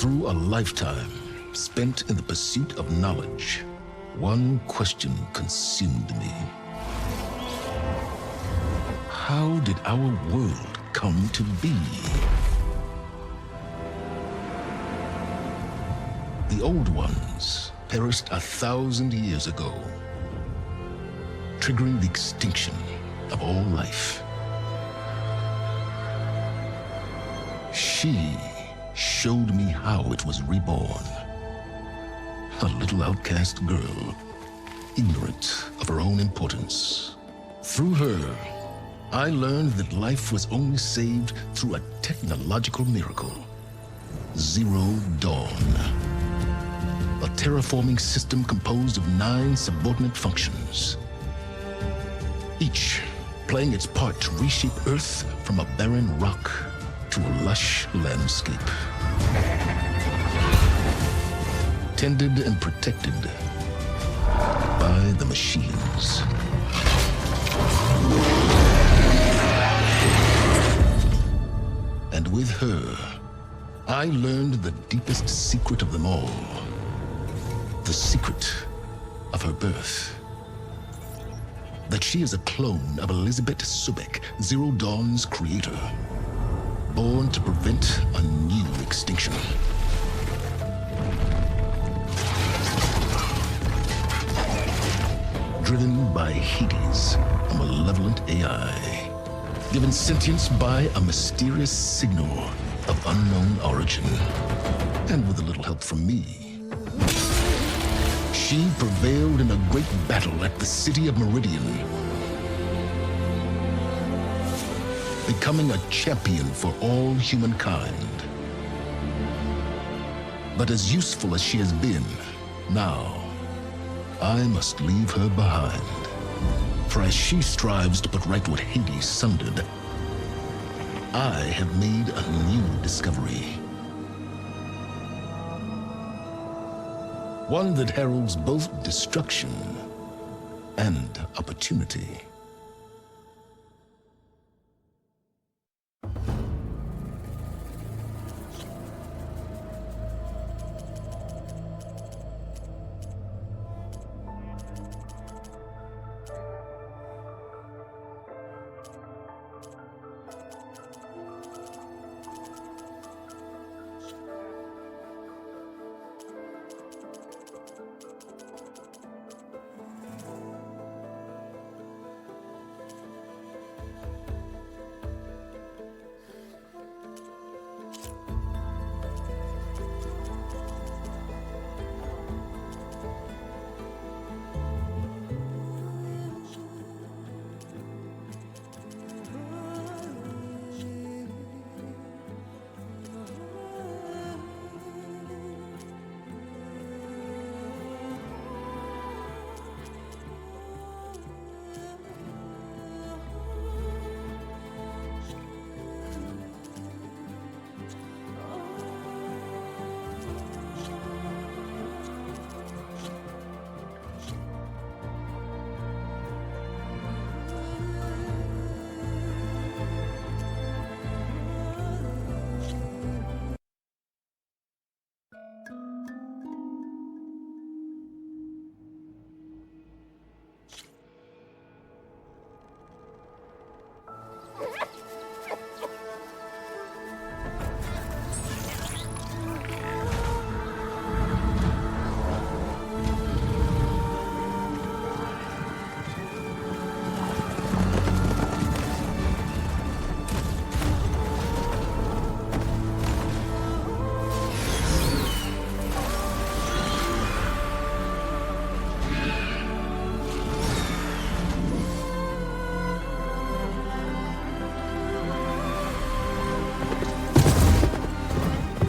Through a lifetime spent in the pursuit of knowledge, one question consumed me. How did our world come to be? The old ones perished 1,000 years ago, triggering the extinction of all life. She showed me how it was reborn. A little outcast girl, ignorant of her own importance. Through her, I learned that life was only saved through a technological miracle. Zero Dawn. A terraforming system composed of 9 subordinate functions, each playing its part to reshape Earth from a barren rock to a lush landscape. Tended and protected by the machines. And with her, I learned the deepest secret of them all. The secret of her birth. That she is a clone of Elizabeth Subek, Zero Dawn's creator. Born to prevent a new extinction. Driven by Hades, a malevolent AI. Given sentience by a mysterious signal of unknown origin. And with a little help from me, she prevailed in a great battle at the city of Meridian, becoming a champion for all humankind. But as useful as she has been, now I must leave her behind. For as she strives to put right what Hades sundered, I have made a new discovery. One that heralds both destruction and opportunity.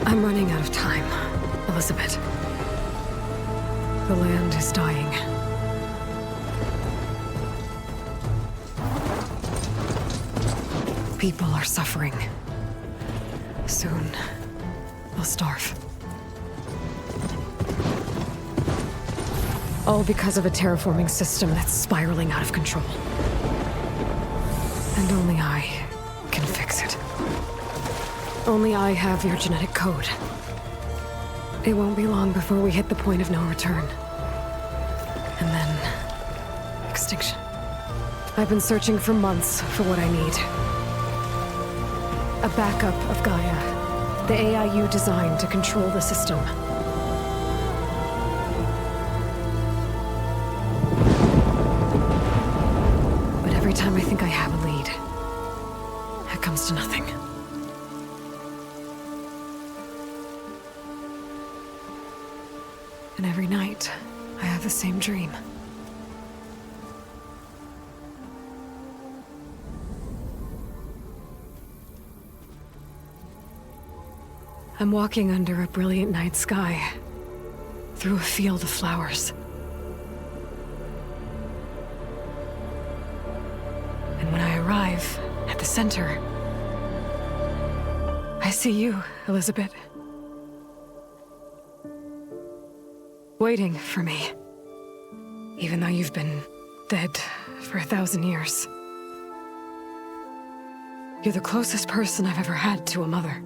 I'm running out of time, Elizabeth. The land is dying. People are suffering. Soon, they'll starve. All because of a terraforming system that's spiraling out of control. And only I can fix it. Only I have your genetic code. It won't be long before we hit the point of no return. And then... extinction. I've been searching for months for what I need. A backup of Gaia. The AI you designed to control the system. But every time I think I have a lead, it comes to nothing. And every night, I have the same dream. I'm walking under a brilliant night sky, through a field of flowers. And when I arrive at the center, I see you, Elizabeth. Waiting for me. Even though you've been dead for 1,000 years. You're the closest person I've ever had to a mother.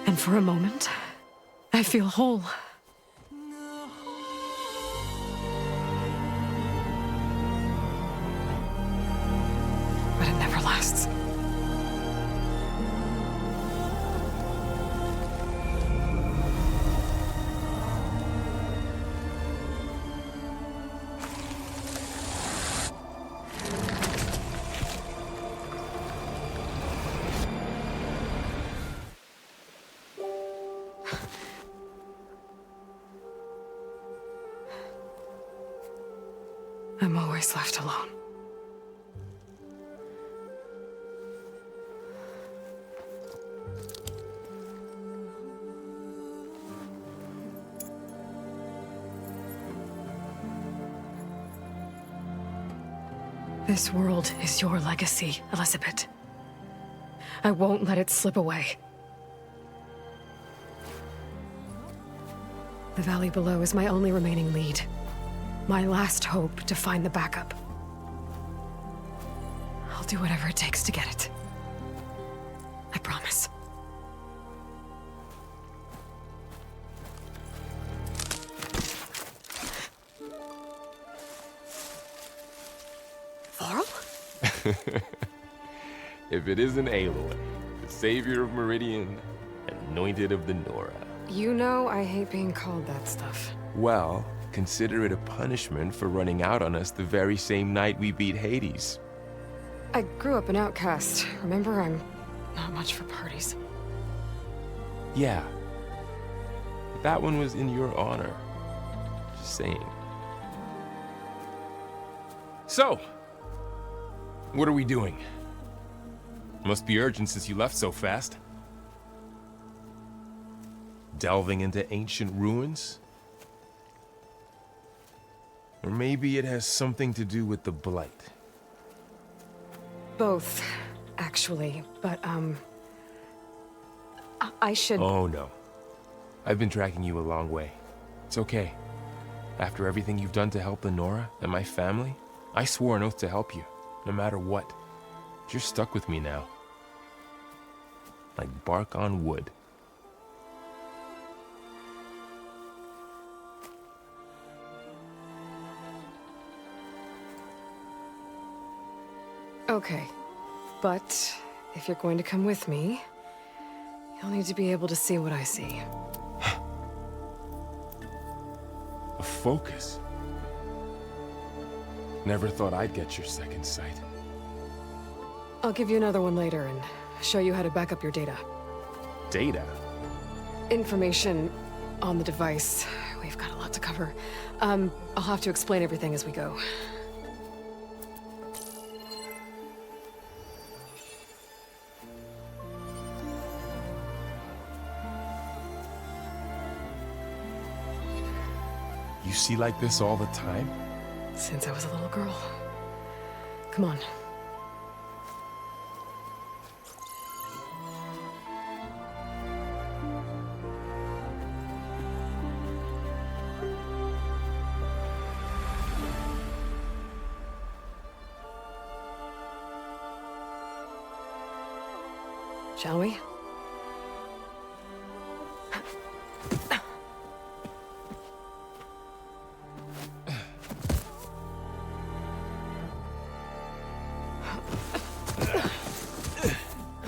And for a moment, I feel whole. But it never lasts. I'm always left alone. This world is your legacy, Elizabeth. I won't let it slip away. The valley below is my only remaining lead. My last hope to find the backup. I'll do whatever it takes to get it. I promise. Varl? If it isn't Aloy, the savior of Meridian, anointed of the Nora. You know I hate being called that stuff. Well, consider it a punishment for running out on us the very same night we beat Hades. I grew up an outcast. Remember, I'm not much for parties. Yeah. But that one was in your honor. Just saying. So, what are we doing? Must be urgent since you left so fast. Delving into ancient ruins? Or maybe it has something to do with the blight. Both, actually, but, I should... Oh, no. I've been tracking you a long way. It's okay. After everything you've done to help the Nora and my family, I swore an oath to help you, no matter what. But you're stuck with me now. Like bark on wood. Okay, but if you're going to come with me, you'll need to be able to see what I see. A focus? Never thought I'd get your second sight. I'll give you another one later and show you how to back up your data. Data? Information on the device. We've got a lot to cover. I'll have to explain everything as we go. You see like this all the time? Since I was a little girl. Come on. Shall we?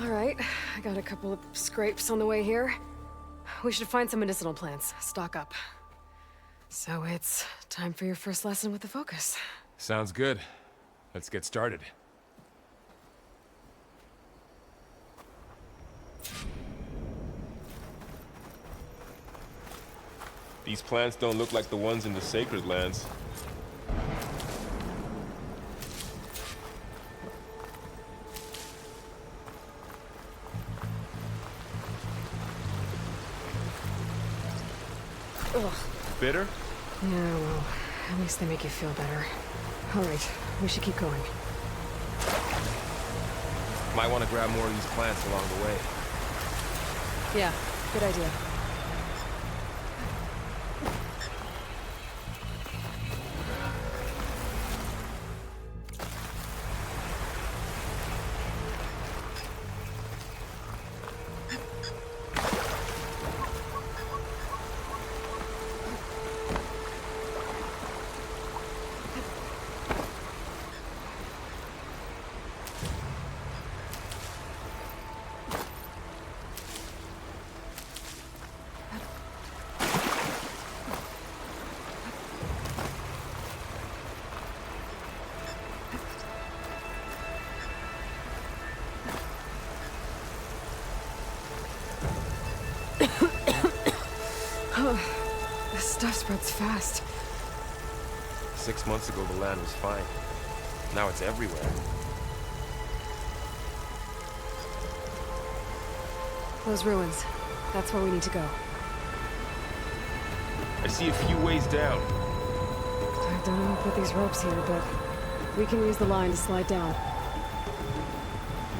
All right, I got a couple of scrapes on the way here. We should find some medicinal plants, stock up. So it's time for your first lesson with the focus. Sounds good. Let's get started. These plants don't look like the ones in the sacred lands. Ugh. Bitter? Yeah, well, at least they make you feel better. All right, we should keep going. Might want to grab more of these plants along the way. Yeah, good idea. This stuff spreads fast. 6 months ago, the land was fine. Now it's everywhere. Those ruins. That's where we need to go. I see a few ways down. I don't know who put these ropes here, but we can use the line to slide down.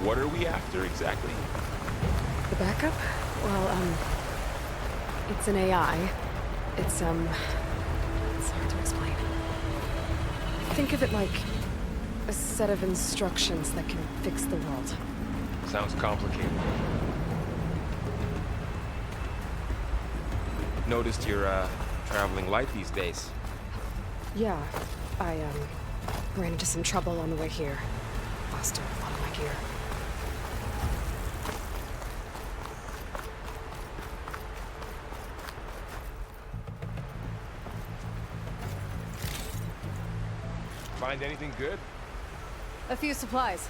What are we after exactly? The backup? Well, it's an AI. It's hard to explain. Think of it like a set of instructions that can fix the world. Sounds complicated. Noticed you're, traveling light these days. Yeah, I, ran into some trouble on the way here. Lost a lot of my gear. Find anything good? A few supplies.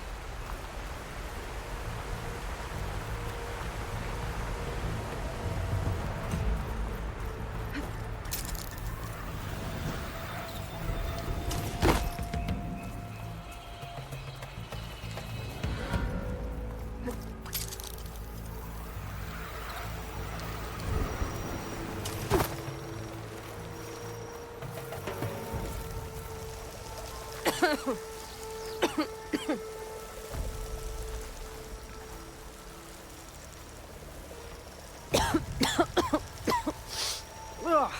Ugh.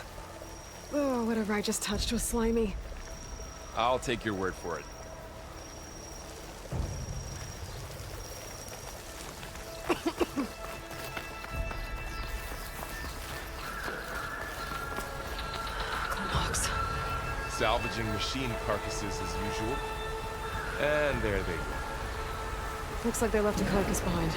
Oh, whatever I just touched was slimy. I'll take your word for it. Logs. Salvaging machine carcasses as usual. And there they go. Looks like they left a carcass behind.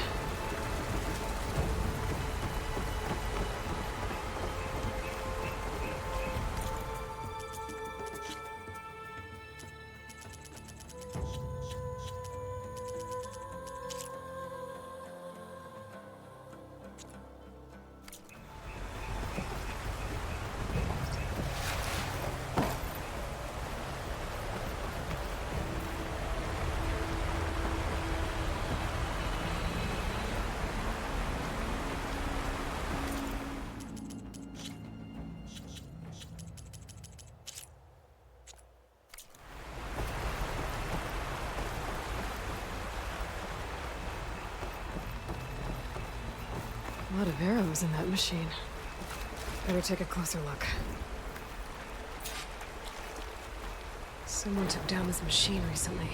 A lot of arrows in that machine. Better take a closer look. Someone took down this machine recently.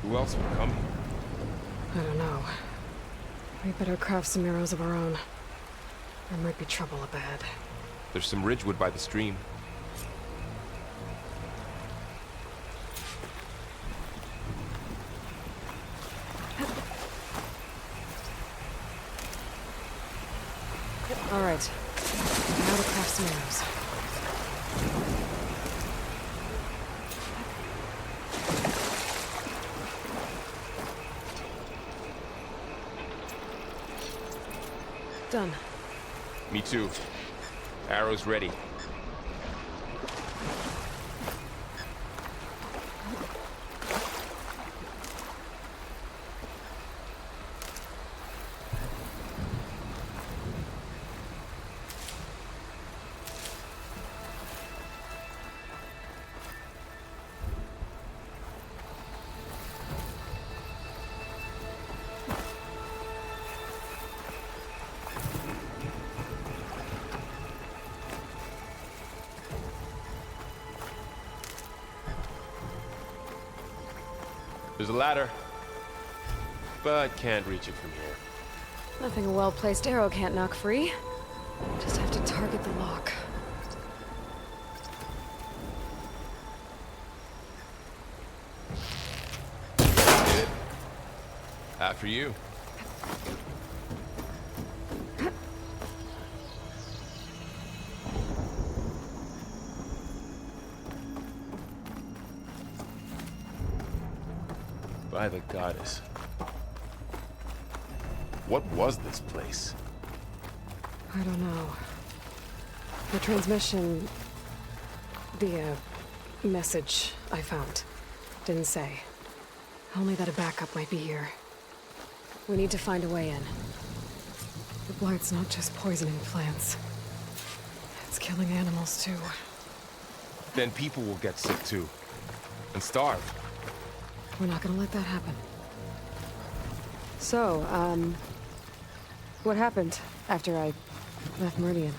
Who else would come? I don't know. We better craft some arrows of our own. There might be trouble up ahead. There's some ridgewood by the stream. All right. Now to craft some arrows. Done. Me too. Arrows ready. There's a ladder, but can't reach it from here. Nothing a well-placed arrow can't knock free. Just have to target the lock. Hit it. After you. By the goddess. What was this place? I don't know. The transmission... The, message I found didn't say. Only that a backup might be here. We need to find a way in. The blight's not just poisoning plants. It's killing animals, too. Then people will get sick too. And starve. We're not gonna let that happen. So, what happened after I left Meridian?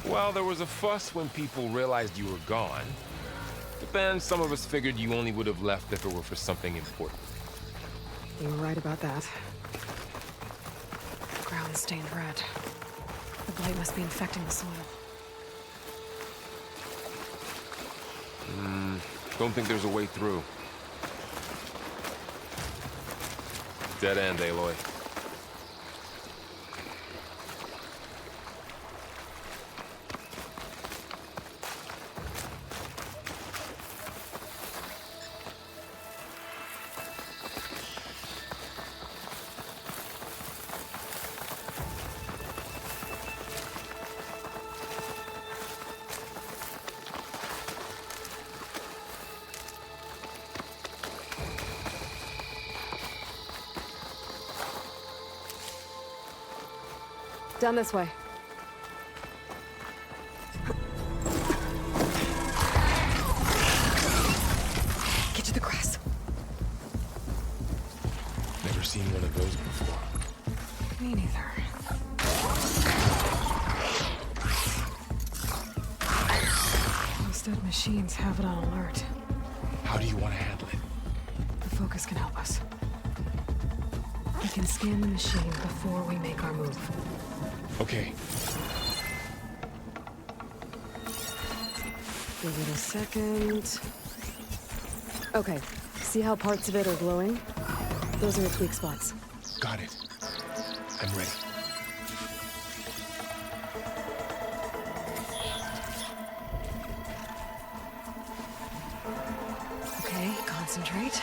Well, there was a fuss when people realized you were gone. But then some of us figured you only would have left if it were for something important. You were right about that. The ground's stained red. The blight must be infecting the soil. Don't think there's a way through. Dead end, Aloy. Down this way. Get to the grass. Never seen one of those before. Me neither. Those dead machines have it on alert. How do you want to handle it? The focus can help us. We can scan the machine before we make our move. Okay. Give it a second. Okay, see how parts of it are glowing? Those are its weak spots. Got it. I'm ready. Okay, concentrate.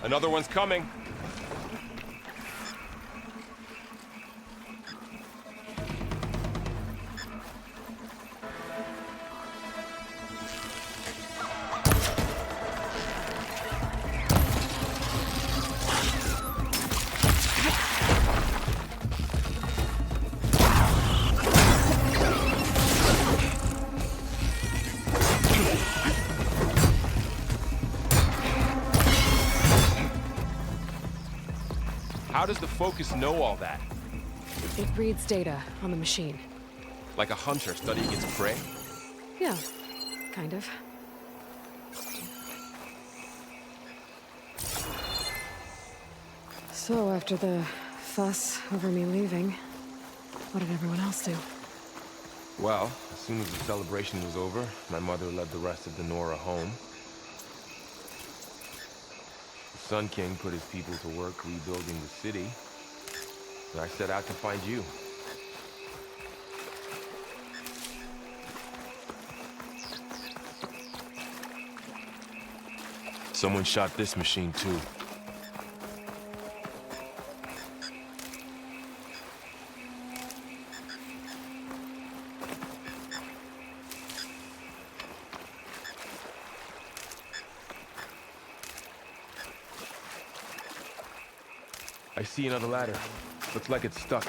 Another one's coming. How does the Focus know all that? It reads data on the machine. Like a hunter studying its prey? Yeah, kind of. So, after the fuss over me leaving, what did everyone else do? Well, as soon as the celebration was over, my mother led the rest of the Nora home. The Sun King put his people to work rebuilding the city, and I set out to find you. Someone shot this machine too. I see another ladder. Looks like it's stuck.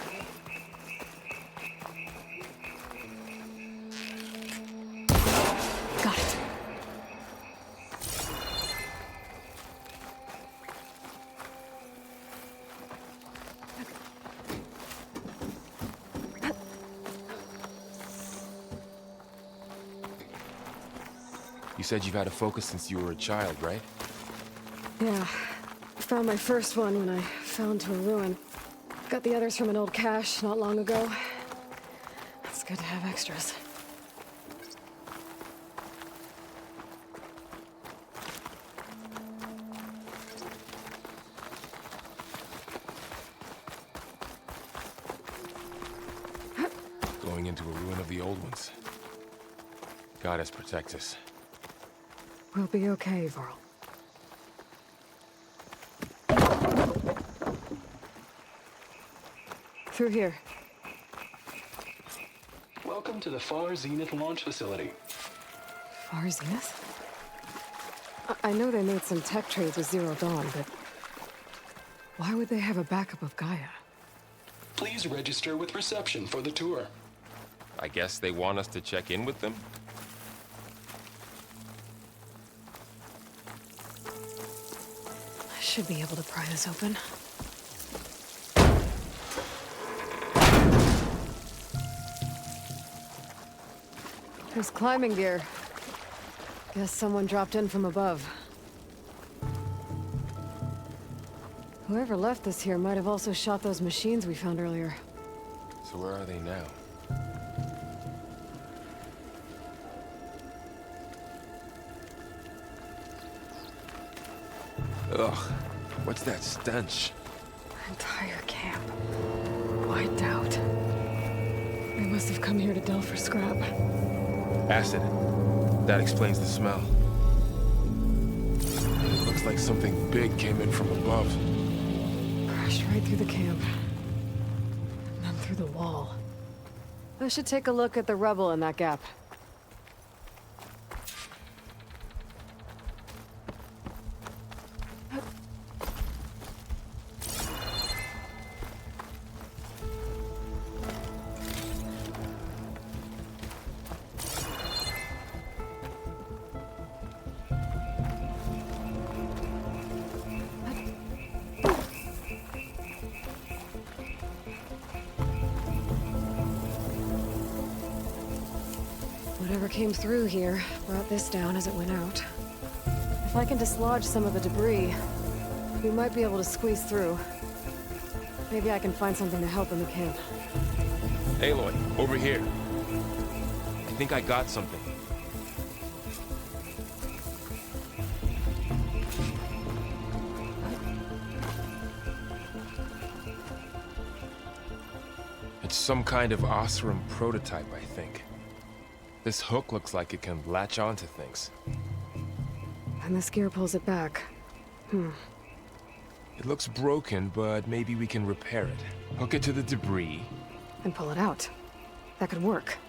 Got it. You said you've had a Focus since you were a child, right? Yeah. I found my first one when I fell into a ruin. Got the others from an old cache not long ago. It's good to have extras. Going into a ruin of the old ones. Goddess protect us. We'll be okay, Varl. Through here. Welcome to the Far Zenith launch facility. Far Zenith? I know they made some tech trades with Zero Dawn, but why would they have a backup of Gaia? Please register with reception for the tour. I guess they want us to check in with them? I should be able to pry this open. There's climbing gear. Guess someone dropped in from above. Whoever left this here might have also shot those machines we found earlier. So where are they now? Ugh, what's that stench? Entire camp. Wiped out. They must have come here to delve for scrap. Acid. That explains the smell. It looks like something big came in from above. Crashed right through the camp. And then through the wall. I should take a look at the rubble in that gap. Whatever came through here brought this down as it went out. If I can dislodge some of the debris, we might be able to squeeze through. Maybe I can find something to help in the camp. Aloy, over here. I think I got something. It's some kind of Osram prototype, I think. This hook looks like it can latch onto things. And this gear pulls it back. It looks broken, but maybe we can repair it. Hook it to the debris. And pull it out. That could work.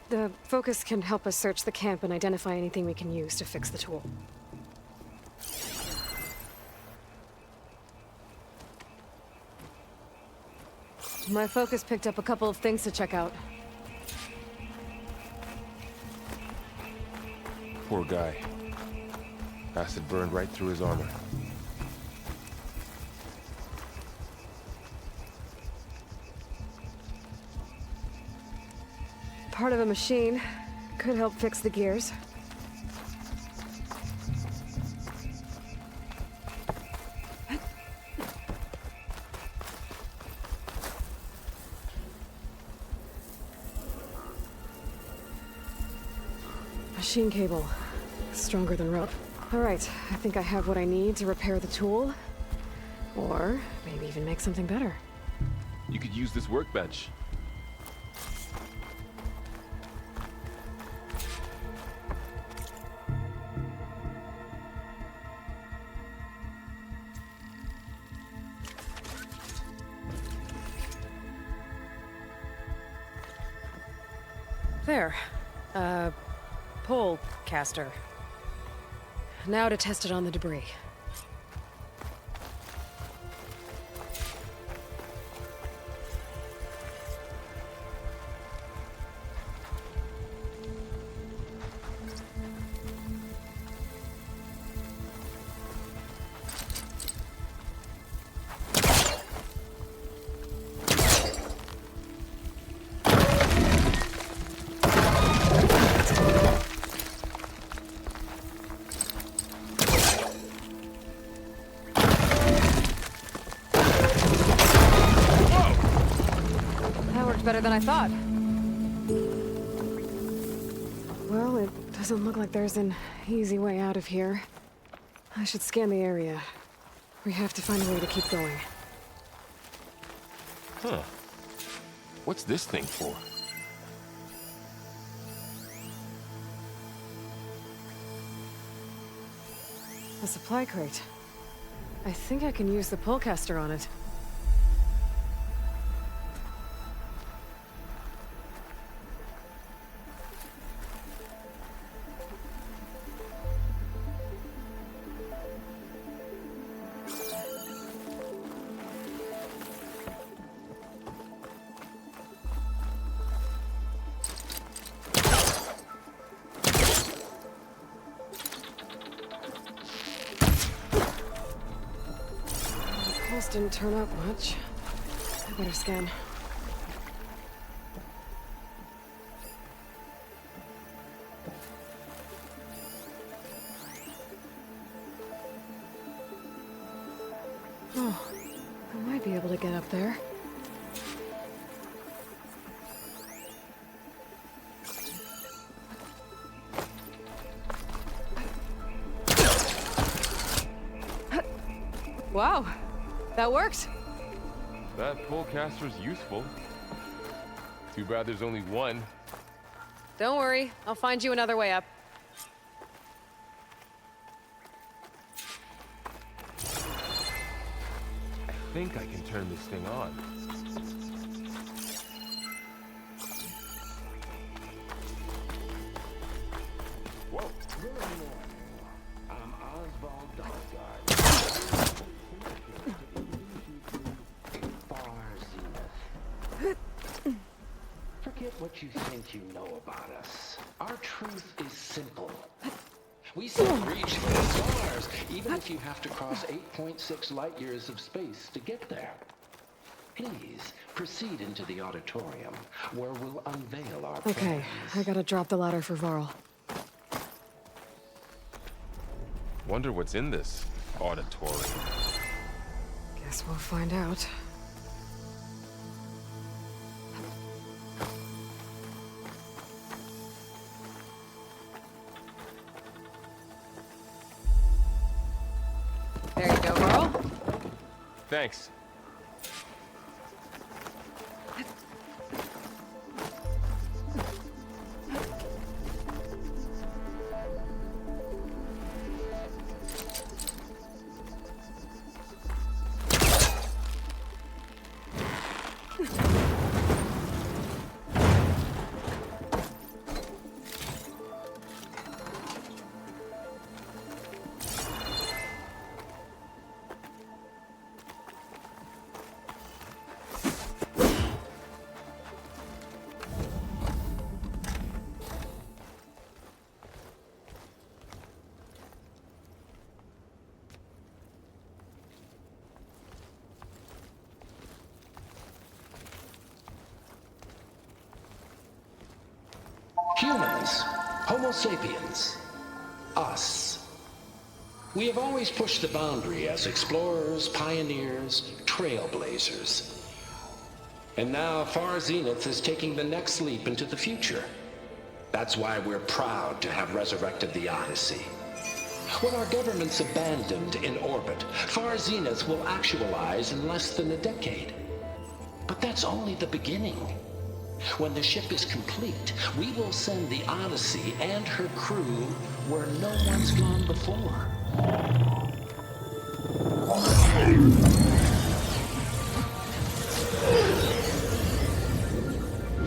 The Focus can help us search the camp and identify anything we can use to fix the tool. My Focus picked up a couple of things to check out. Poor guy. Acid burned right through his armor. part of a machine. Could help fix the gears. Machine cable. Stronger than rope. Alright, I think I have what I need to repair the tool. Or maybe even make something better. You could use this workbench. There. Pole caster. Now to test it on the debris. Better than I thought. Well, it doesn't look like there's an easy way out of here. I should scan the area. We have to find a way to keep going. Huh. What's this thing for? A supply crate. I think I can use the polecaster on it. Didn't turn up much. I better scan. Oh, I might be able to get up there. Wow. That worked. That polecaster's useful. Too bad there's only one. Don't worry, I'll find you another way up. I think I can turn this thing on. Whoa. I'm Oswald Dogguard. Forget what you think you know about us. Our truth is simple. We see reach for the stars, even if you have to cross 8.6 light years of space to get there. Please, proceed into the auditorium, where we'll unveil our plans. Okay, I gotta drop the ladder for Varl. Wonder what's in this auditorium. Guess we'll find out. There you go, Varl. Thanks. humans. Homo sapiens. Us. We have always pushed the boundary as explorers, pioneers, trailblazers. And now Far Zenith is taking the next leap into the future. That's why we're proud to have resurrected the Odyssey. When our government's abandoned in orbit, Far Zenith will actualize in less than a decade. But that's only the beginning. When the ship is complete, we will send the Odyssey and her crew where no one's gone before.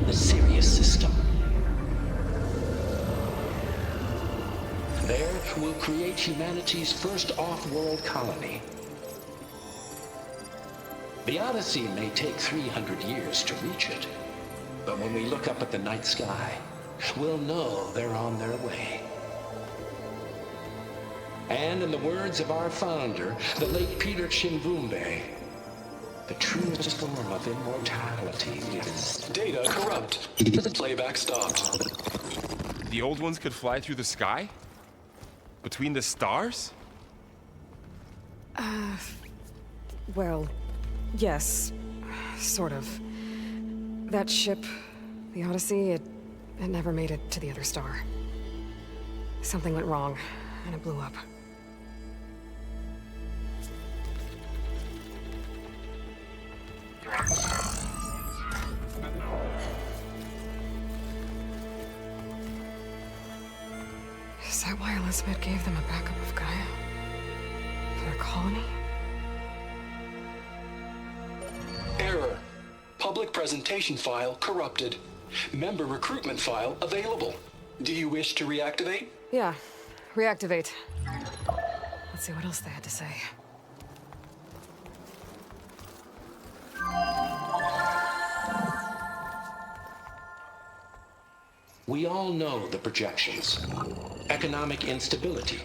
The Sirius system. There, we'll create humanity's first off-world colony. The Odyssey may take 300 years to reach it, but when we look up at the night sky, we'll know they're on their way. And in the words of our founder, the late Peter Chimbumbe, the truest form of immortality is... Data corrupt. Playback stopped. The old ones could fly through the sky? Between the stars? Well, yes. Sort of. That ship, the Odyssey, it never made it to the other star. Something went wrong, and it blew up. Is that why Elizabeth gave them a backup of Gaia? For their colony? Error. Public presentation file corrupted. Member recruitment file available. Do you wish to reactivate? Yeah. Reactivate. Let's see what else they had to say. We all know the projections. Economic instability,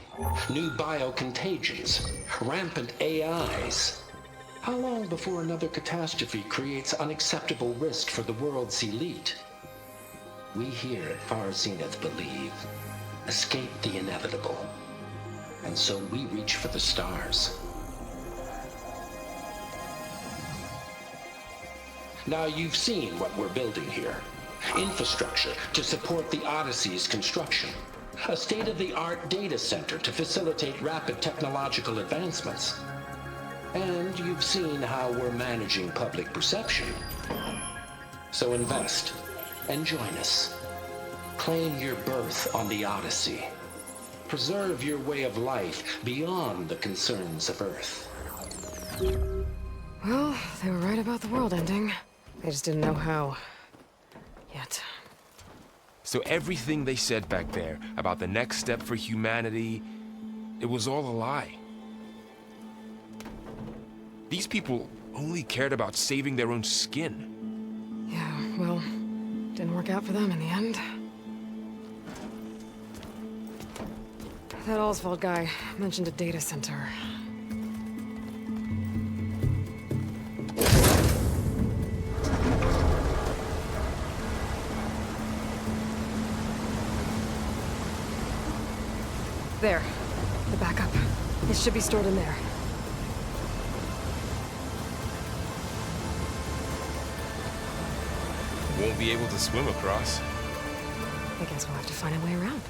new biocontagions, rampant AIs. How long before another catastrophe creates unacceptable risk for the world's elite? We here at Far Zenith believe, escape the inevitable. And so we reach for the stars. Now you've seen what we're building here. Infrastructure to support the Odyssey's construction. A state-of-the-art data center to facilitate rapid technological advancements. And you've seen how we're managing public perception. So invest and join us. Claim your berth on the Odyssey. Preserve your way of life beyond the concerns of Earth. Well, they were right about the world ending. They just didn't know how. Yet. So everything they said back there about the next step for humanity, it was all a lie. These people only cared about saving their own skin. Yeah, well, didn't work out for them in the end. That Oswald guy mentioned a data center. There. The backup. It should be stored in there. Won't be able to swim across. I guess we'll have to find a way around.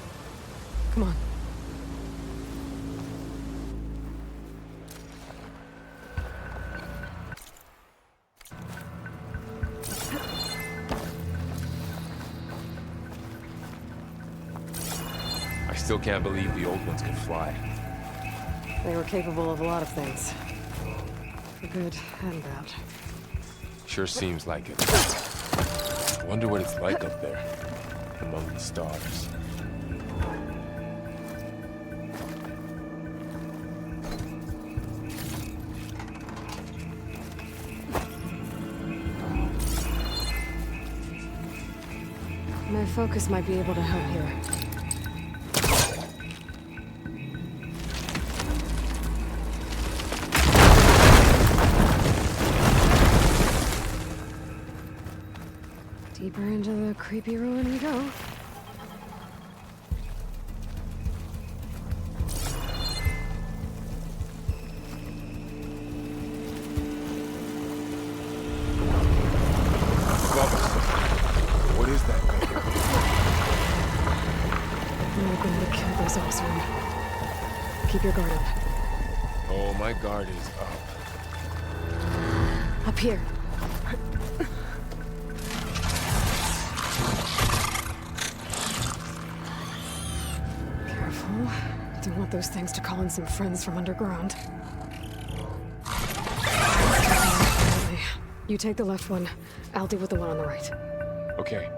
Come on. I still can't believe the old ones could fly. They were capable of a lot of things. For good and bad. Sure seems like it. Wonder what it's like up there, among the stars. My focus might be able to help here. Deeper into the creepy ruin we go. killed those Osram. Keep your guard up. Oh, my guard is up. Up here. Careful. Don't want those things to call in some friends from underground. You take the left one. I'll deal with the one on the right. Okay.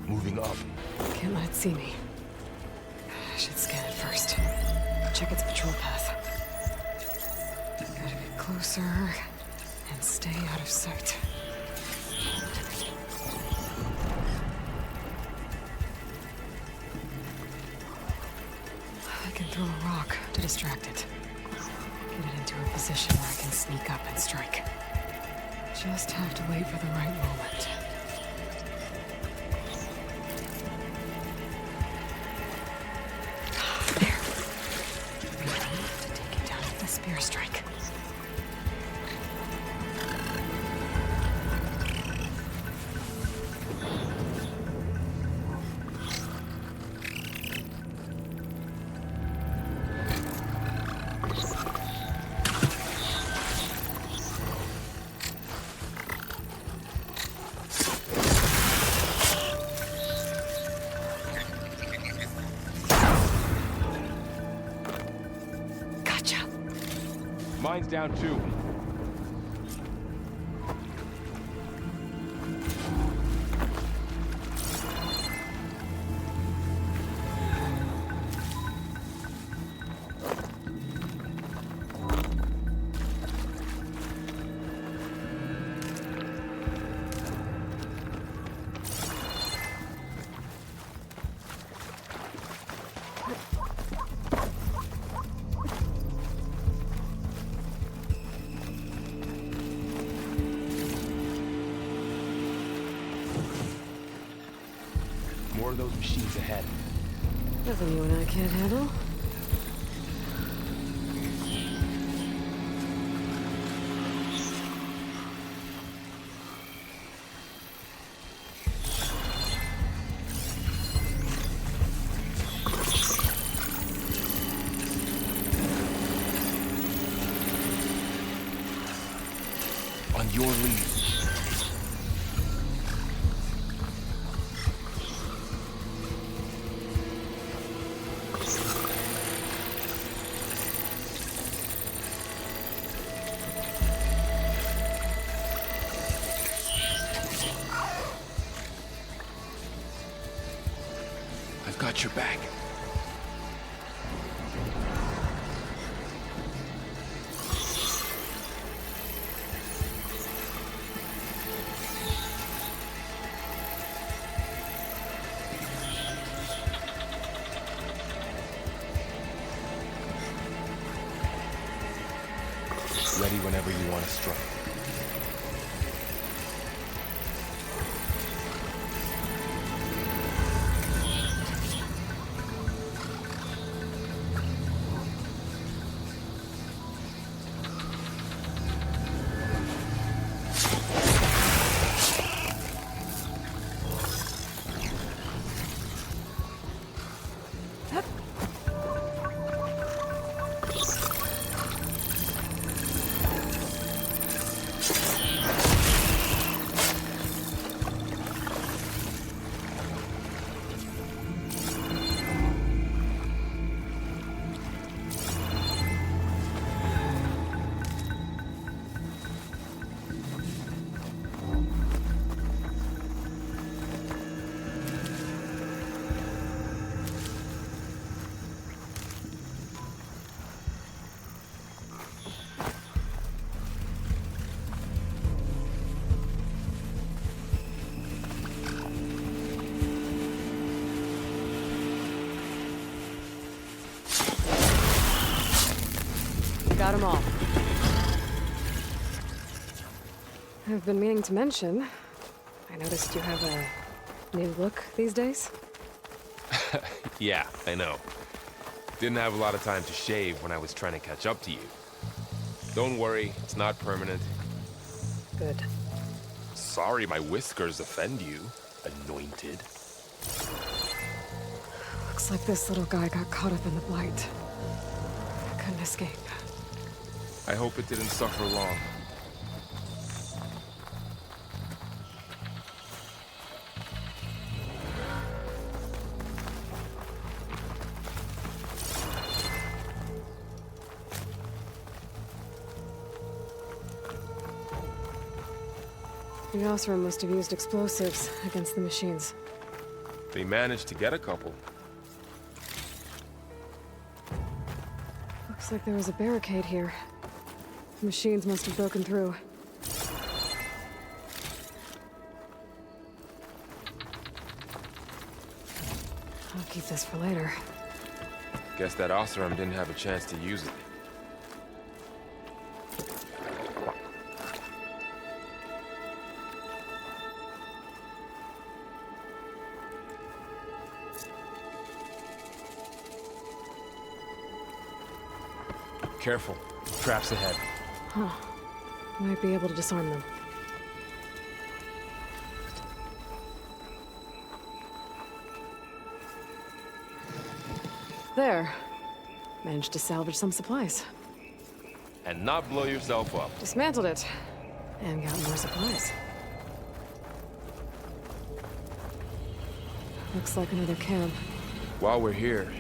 Moving up. Can't let it see me. I should scan it first. Check its patrol path. Gotta get closer and stay out of sight. I can throw a rock to distract it. Get it into a position where I can sneak up and strike. Just have to wait for the right moment. Spear strike. Mine's down too. More of those machines ahead. Nothing you and I can't handle. On your lead. I've got your back. Ready whenever you want to strike. Got them all. I've been meaning to mention, I noticed you have a new look these days. Yeah, I know. Didn't have a lot of time to shave when I was trying to catch up to you. Don't worry, it's not permanent. Good. Sorry my whiskers offend you, anointed. Looks like this little guy got caught up in the blight. Couldn't escape. I hope it didn't suffer long. The Osram must have used explosives against the machines. They managed to get a couple. Looks like there was a barricade here. The machines must have broken through. I'll keep this for later. Guess that Osram didn't have a chance to use it. Careful. Traps ahead. Huh. Might be able to disarm them. There. Managed to salvage some supplies. And not blow yourself up. Dismantled it. And got more supplies. Looks like another camp. While we're here,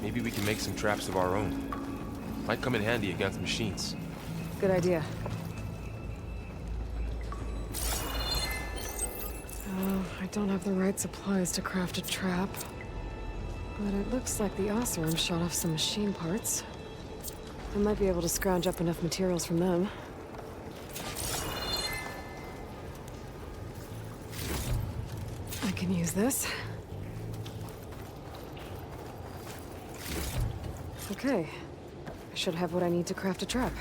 maybe we can make some traps of our own. Might come in handy against machines. Good idea. Oh, I don't have the right supplies to craft a trap. But it looks like the Osram shot off some machine parts. I might be able to scrounge up enough materials from them. I can use this. Okay. I should have what I need to craft a trap.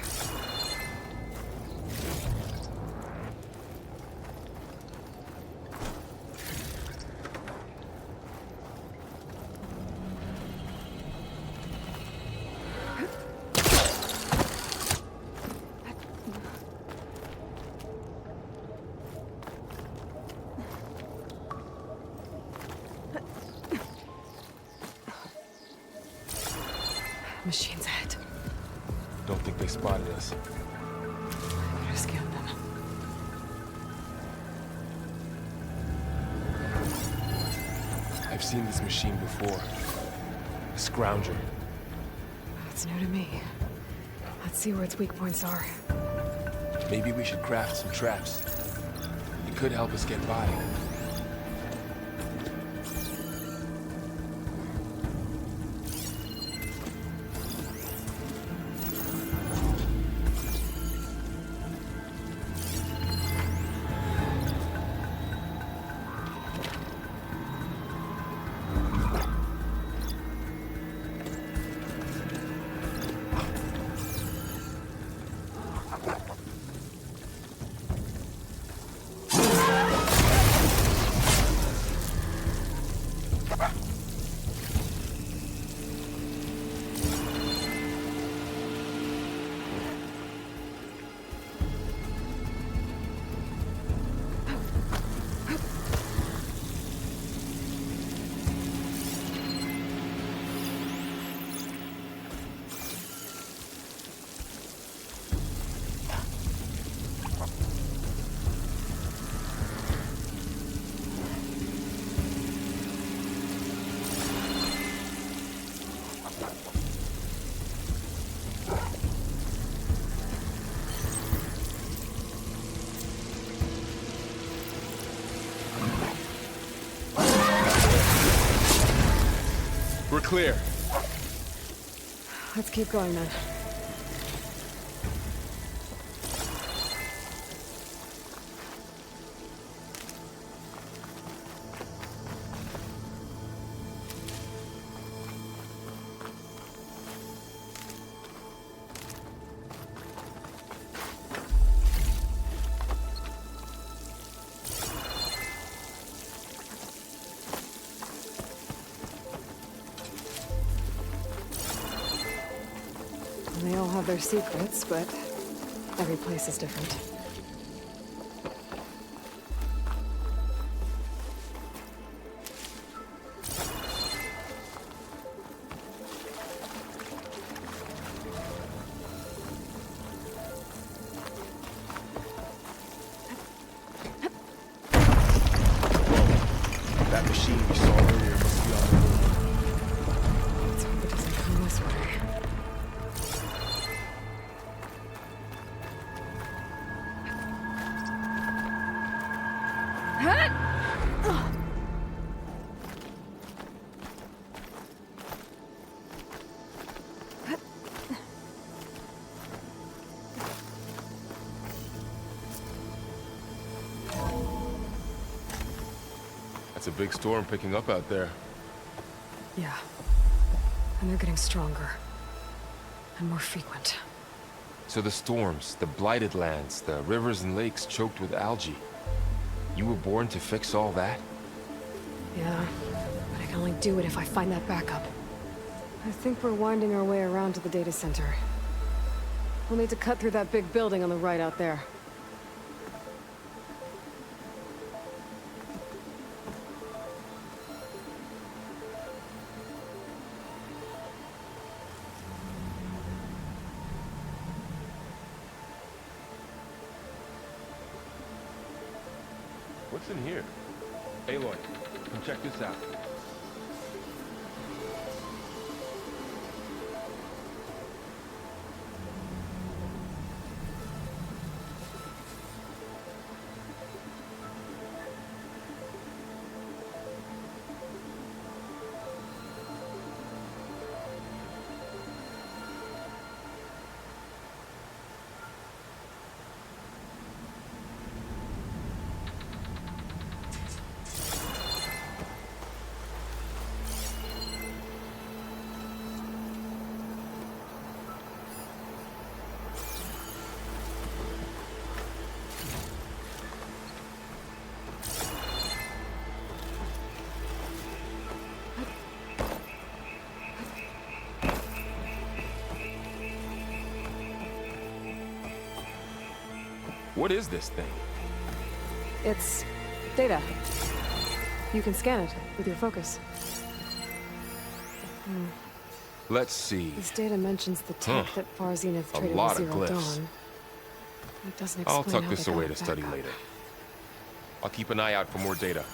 Machines ahead. Don't think they spotted us. I better scan them. I've seen this machine before. A scrounger. That's new to me. Let's see where its weak points are. Maybe we should craft some traps. It could help us get by. We're clear. Let's keep going then. They all have their secrets, but every place is different. That's a big storm picking up out there. Yeah. And they're getting stronger. And more frequent. So the storms, the blighted lands, the rivers and lakes choked with algae. You were born to fix all that? Yeah. But I can only do it if I find that backup. I think we're winding our way around to the data center. We'll need to cut through that big building on the right out there. What's in here? Aloy, come check this out. What is this thing? It's data. You can scan it with your focus. Let's see. This data mentions the tech that Far Zenith A traded lot with of Zero glyphs. Dawn. It doesn't I'll explain tuck how this they got away it to study back up. later. I'll keep an eye out for more data.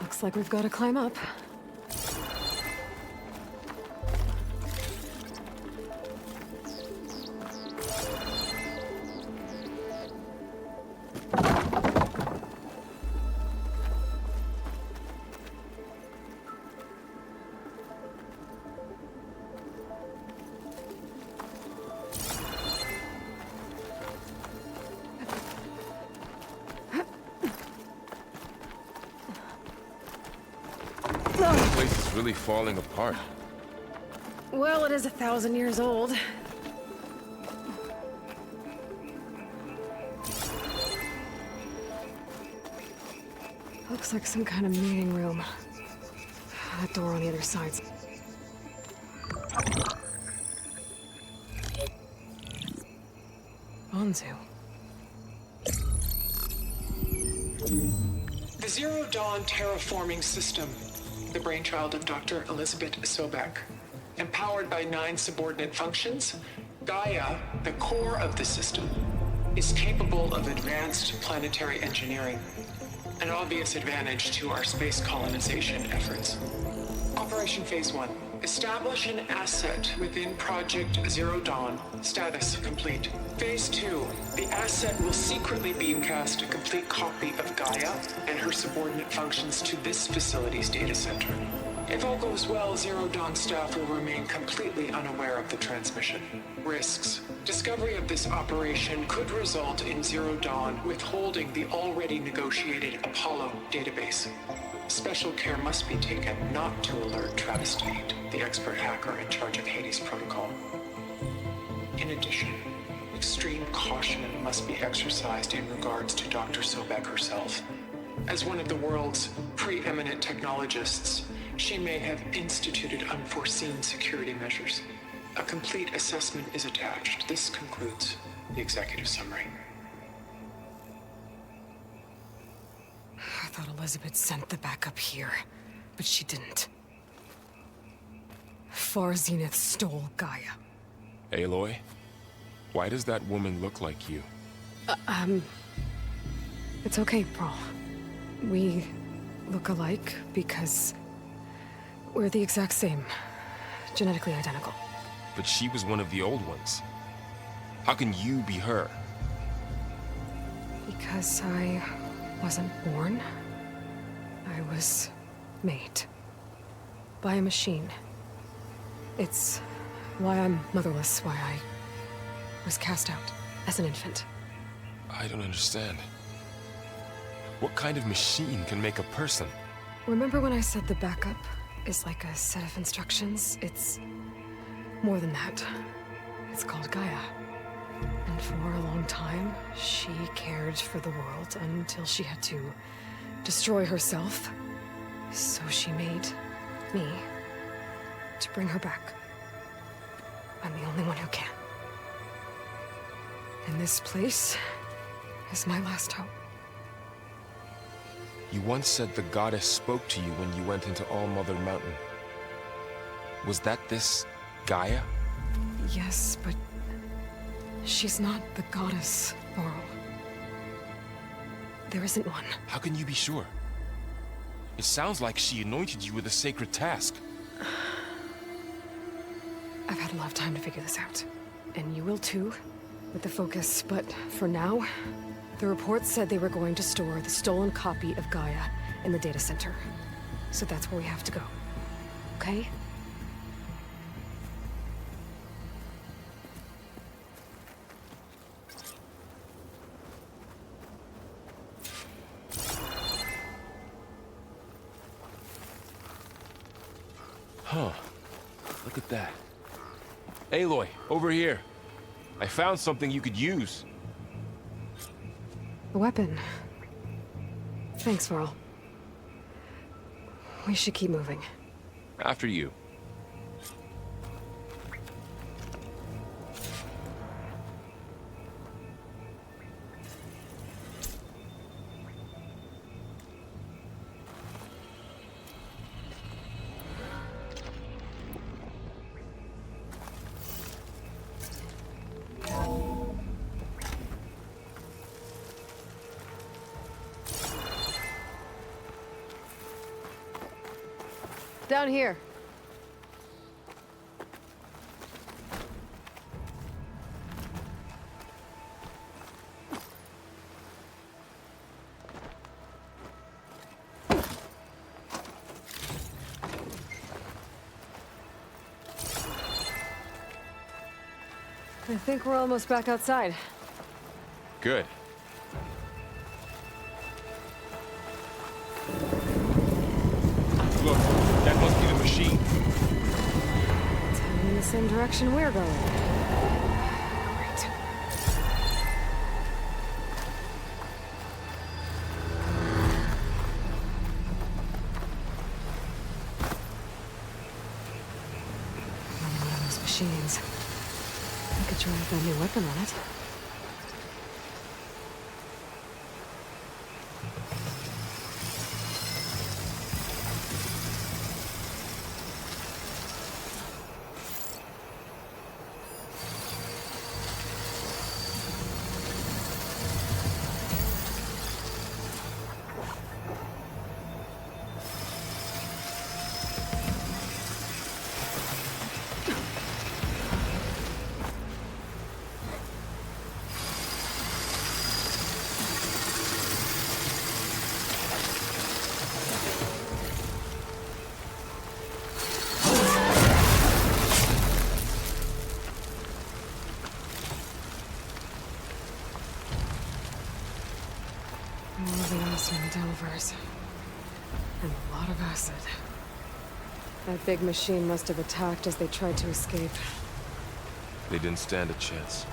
Looks like we've got to climb up. The place is really falling apart. Well, it is 1,000 years old. Looks like some kind of meeting room. That door on the other side's... Anzu. The Zero Dawn terraforming system, the brainchild of Dr. Elizabeth Sobek. Empowered by 9 subordinate functions, Gaia, the core of the system, is capable of advanced planetary engineering, an obvious advantage to our space colonization efforts. Operation Phase 1. Establish an asset within Project Zero Dawn. Status complete. Phase 2. The asset will secretly beamcast a complete copy of Gaia and her subordinate functions to this facility's data center. If all goes well, Zero Dawn staff will remain completely unaware of the transmission. Risks. Discovery of this operation could result in Zero Dawn withholding the already negotiated Apollo database. Special care must be taken not to alert Travis Tate, the expert hacker in charge of Hades Protocol. In addition, extreme caution must be exercised in regards to Dr. Sobek herself. As one of the world's preeminent technologists, she may have instituted unforeseen security measures. A complete assessment is attached. This concludes the executive summary. I thought Elizabeth sent the backup here, but she didn't. Far Zenith stole Gaia. Aloy, why does that woman look like you? It's okay, Prowl. We look alike because we're the exact same. Genetically identical. But she was one of the old ones. How can you be her? Because I wasn't born. I was made. By a machine. It's why I'm motherless, why I was cast out as an infant. I don't understand. What kind of machine can make a person? Remember when I said the backup is like a set of instructions? It's more than that. It's called Gaia. And for a long time, she cared for the world until she had to destroy herself. So she made me to bring her back. I'm the only one who can. And this place is my last hope. You once said the goddess spoke to you when you went into All-Mother Mountain. Was that this Gaia? Yes, but she's not the goddess, Laurel. There isn't one. How can you be sure? It sounds like she anointed you with a sacred task. I've had a lot of time to figure this out. And you will too, with the focus. But for now, the report said they were going to store the stolen copy of Gaia in the data center. So that's where we have to go. Okay? Huh. Look at that. Aloy, over here. I found something you could use. A weapon. Thanks, Varl. We should keep moving. After you. Down here. I think we're almost back outside. Good. Look, that must be the machine. It's heading in the same direction we're going. Great. Another one of those machines. I could try with that new weapon on it. All the awesome Delvers. And a lot of acid. That big machine must have attacked as they tried to escape. They didn't stand a chance.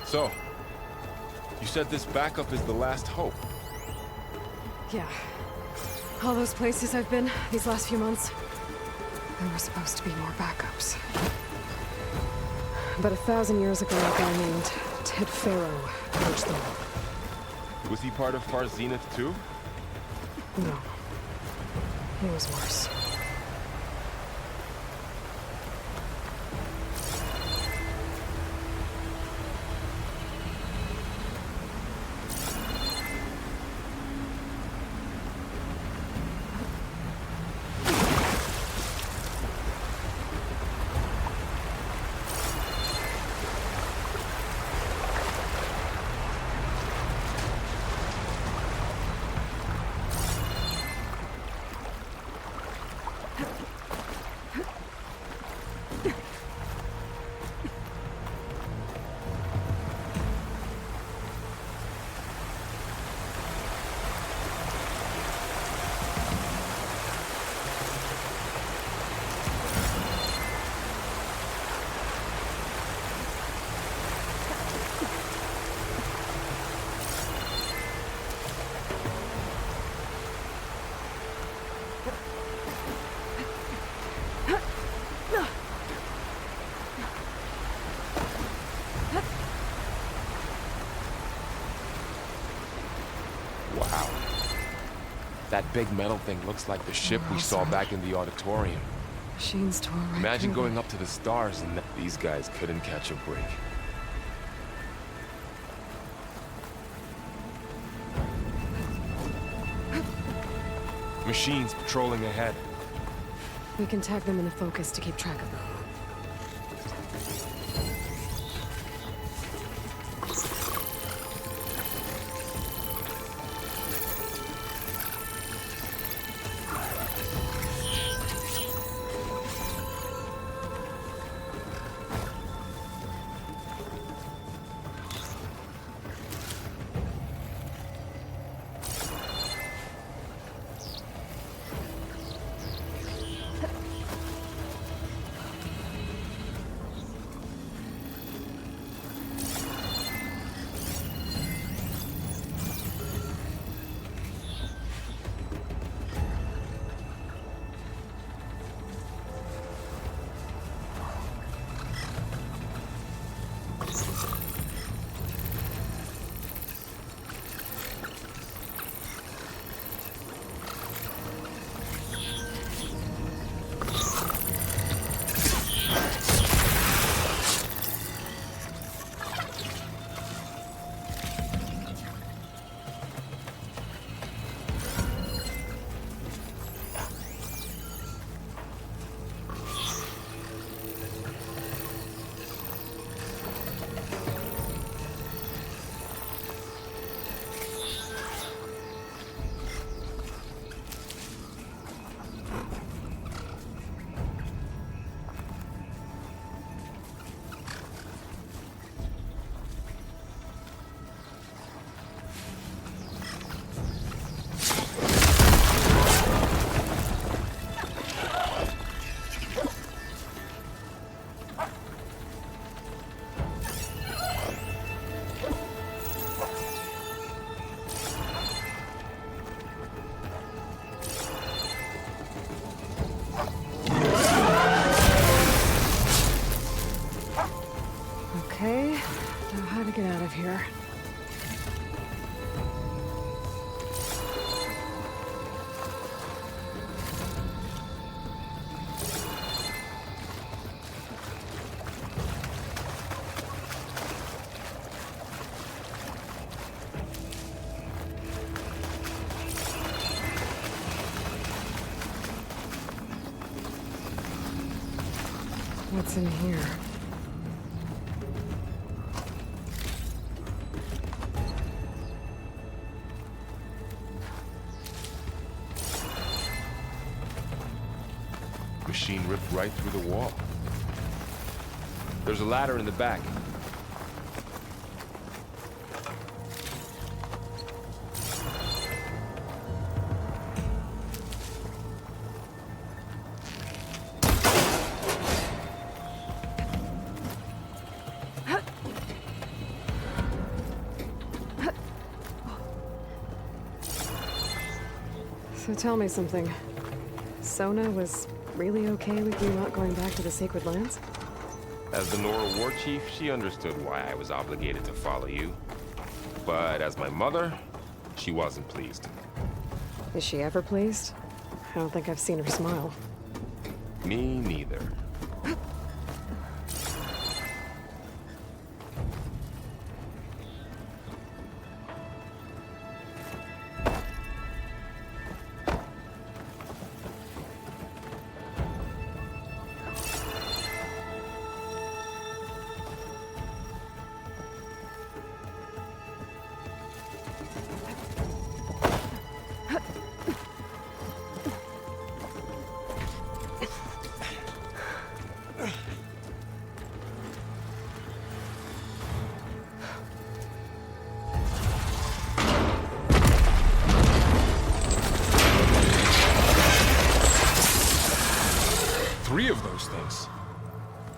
So, you said this backup is the last hope. Yeah. All those places I've been these last few months, there were supposed to be more backups. But 1,000 years ago, a guy named Ted Pharaoh approached them. Was he part of Far Zenith too? No. He was worse. Wow. That big metal thing looks like the ship we saw back in the auditorium. Machines tore right Imagine through going up to the stars and these guys couldn't catch a break. Machines patrolling ahead. We can tag them in the focus to keep track of them. Okay, now how to get out of here. What's in here? Machine ripped right through the wall. There's a ladder in the back. So tell me something. Sona was really okay with you not going back to the Sacred Lands? As the Nora war chief, she understood why I was obligated to follow you. But as my mother, She wasn't pleased. Is she ever pleased? I don't think I've seen her smile. Me neither. Three of those things.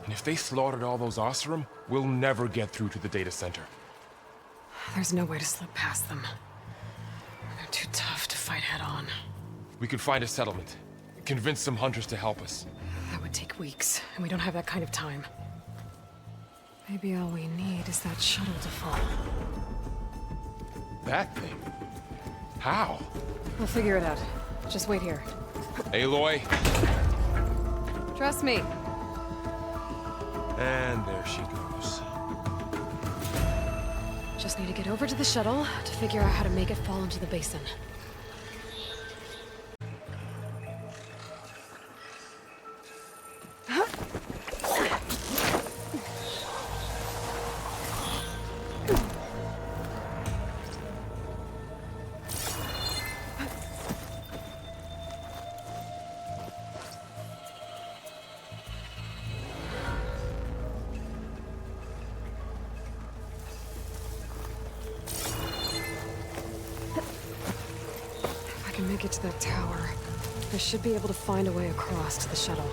And if they slaughtered all those Oseram, we'll never get through to the data center. There's no way to slip past them. They're too tough to fight head-on. We could find a settlement. Convince some hunters to help us. That would take weeks, and we don't have that kind of time. Maybe all we need is that shuttle to fall. That thing? How? We'll figure it out. Just wait here. Aloy. Trust me. And there she goes. Just need to get over to the shuttle to figure out how to make it fall into the basin. Make it to that tower. I should be able to find a way across to the shuttle.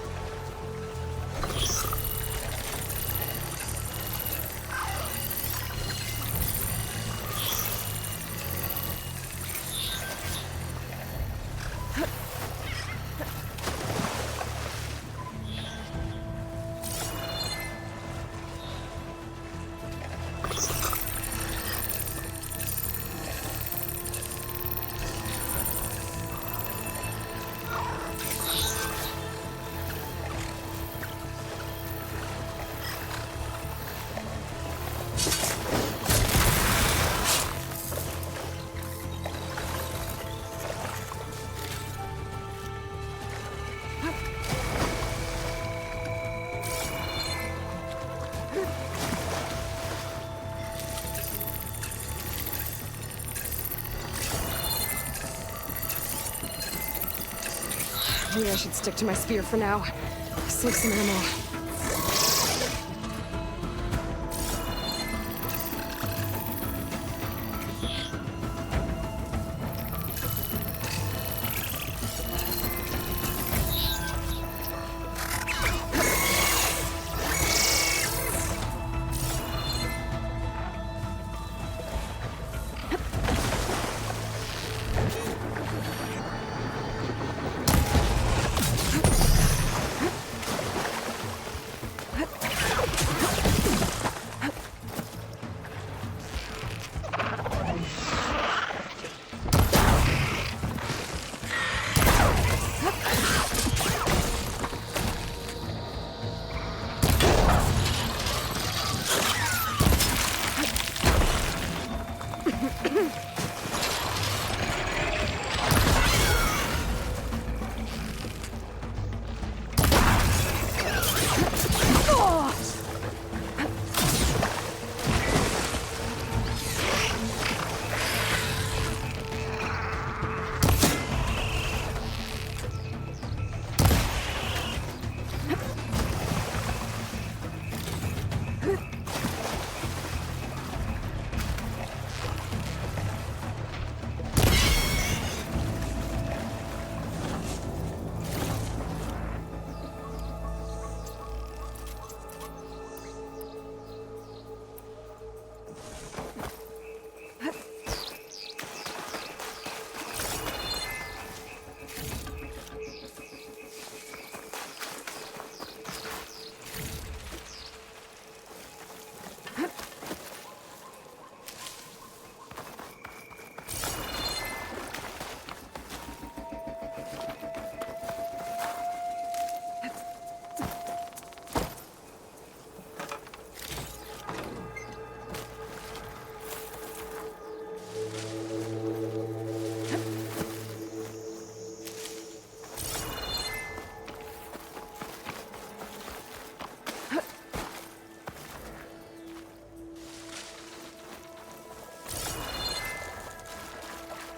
Maybe I should stick to my spear for now. Save some ammo.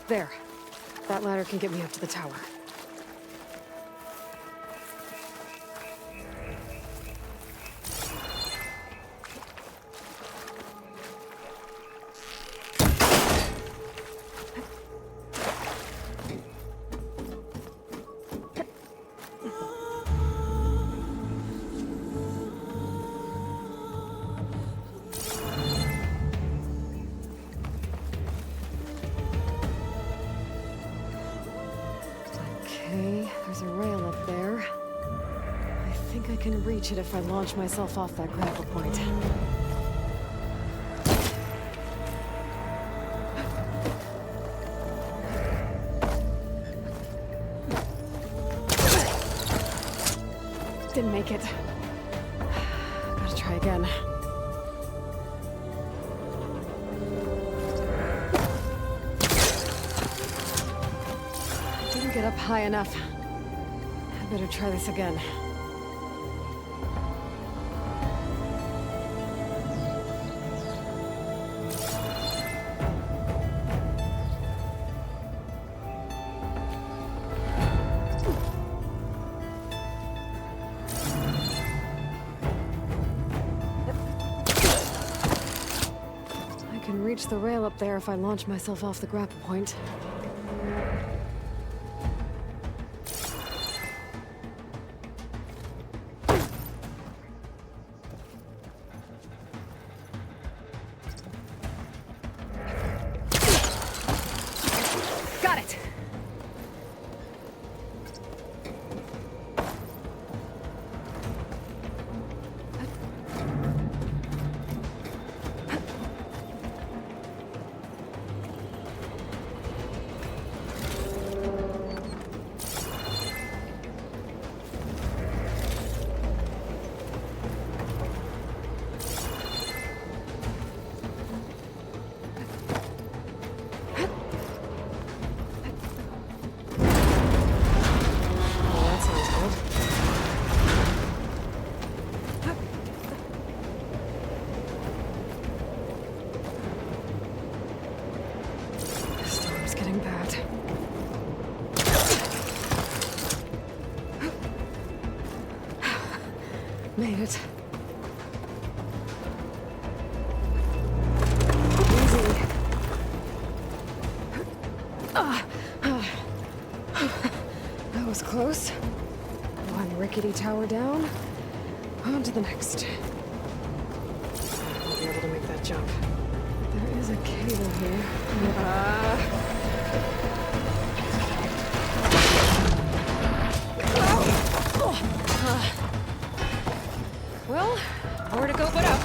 There. That ladder can get me up to the tower. There's a rail up there. I think I can reach it if I launch myself off that grapple point. Didn't make it. Gotta try again. Didn't get up high enough. I better try this again. I can reach the rail up there if I launch myself off the grapple point. Made it. Easy. That was close. One rickety tower down. On to the next. I'll be able to make that jump. There is a cable here. Well, more to go but up.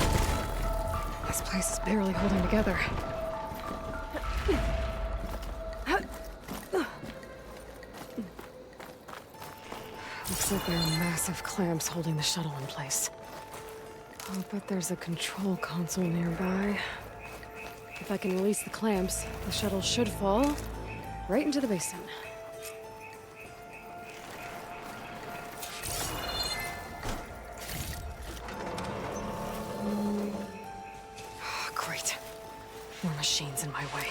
This place is barely holding together. Looks like there are massive clamps holding the shuttle in place. I'll bet there's a control console nearby. If I can release the clamps, the shuttle should fall right into the basin. Great. More machines in my way.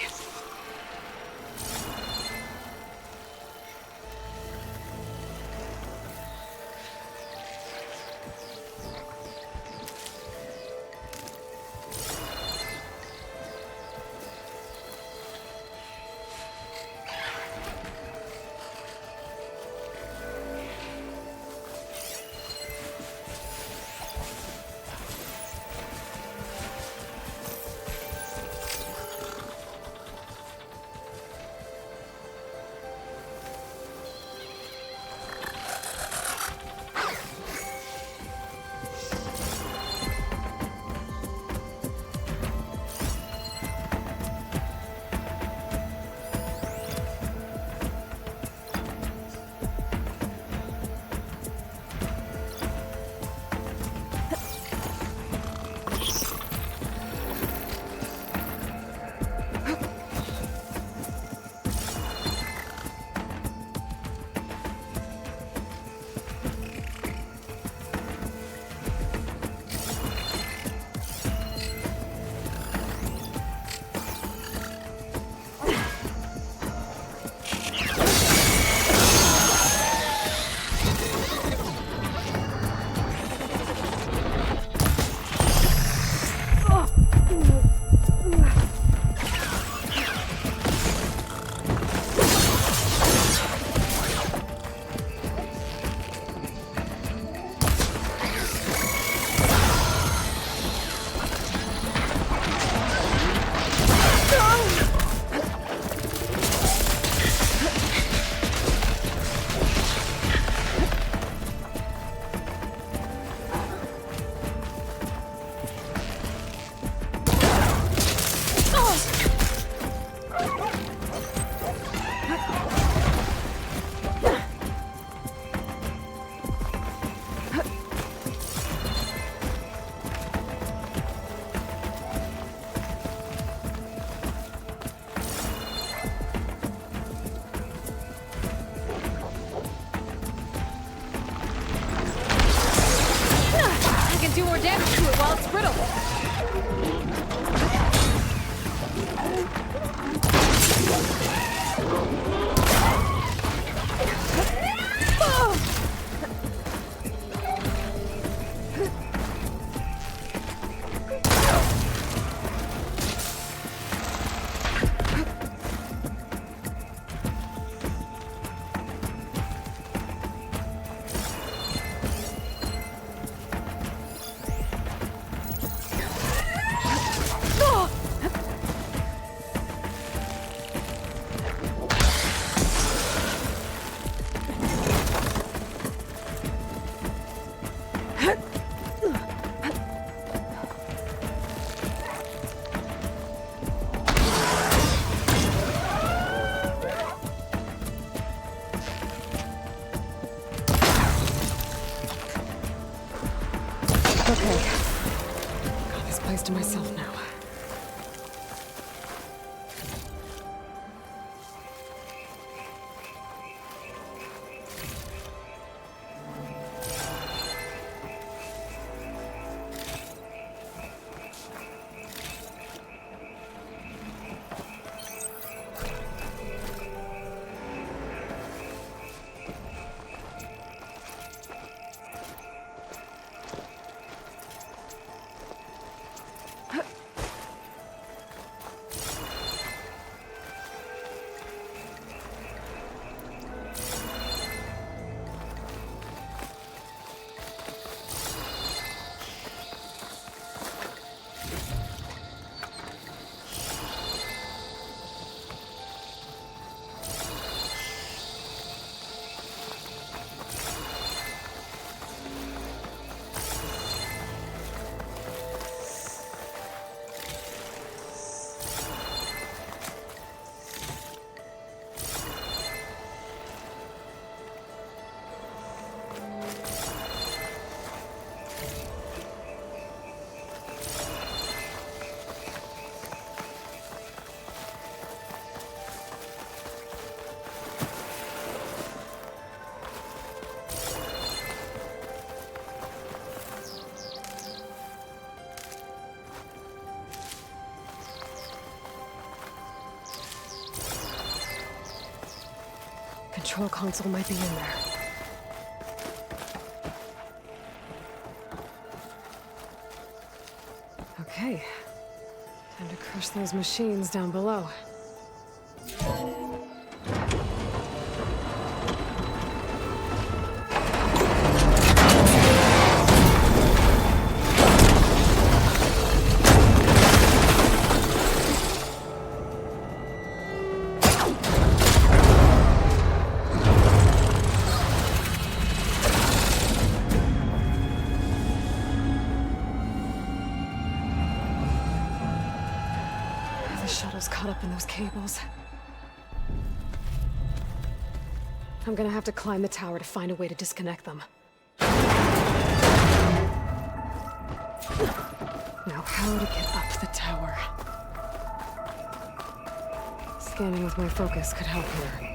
control console might be in there. Okay. Time to crush those machines down below. Caught up in those cables. I'm gonna have to climb the tower to find a way to disconnect them. Now, how to get up the tower? Scanning with my focus could help here.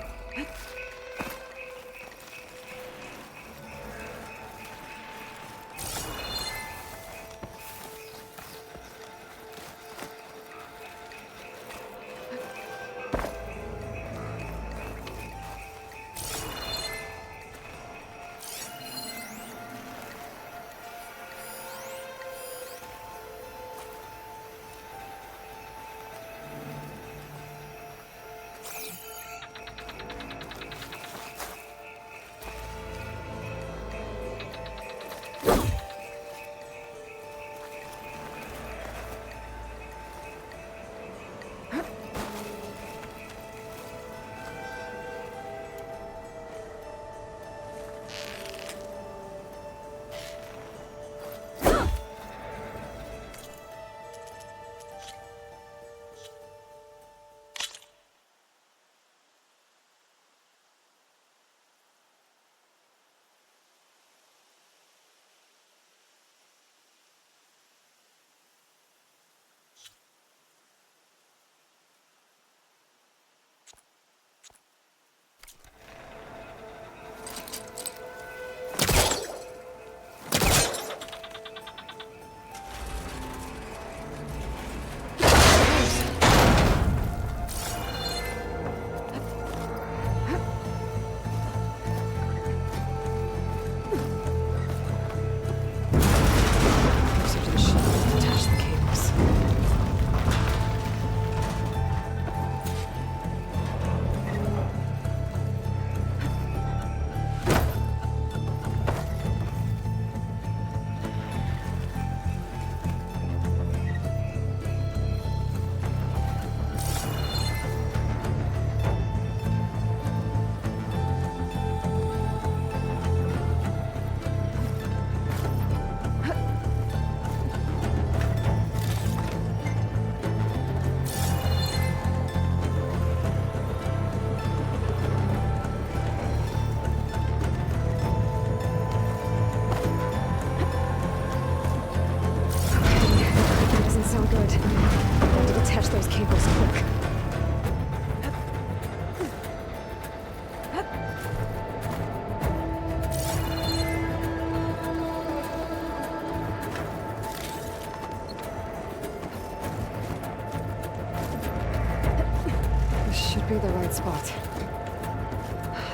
Be the right spot.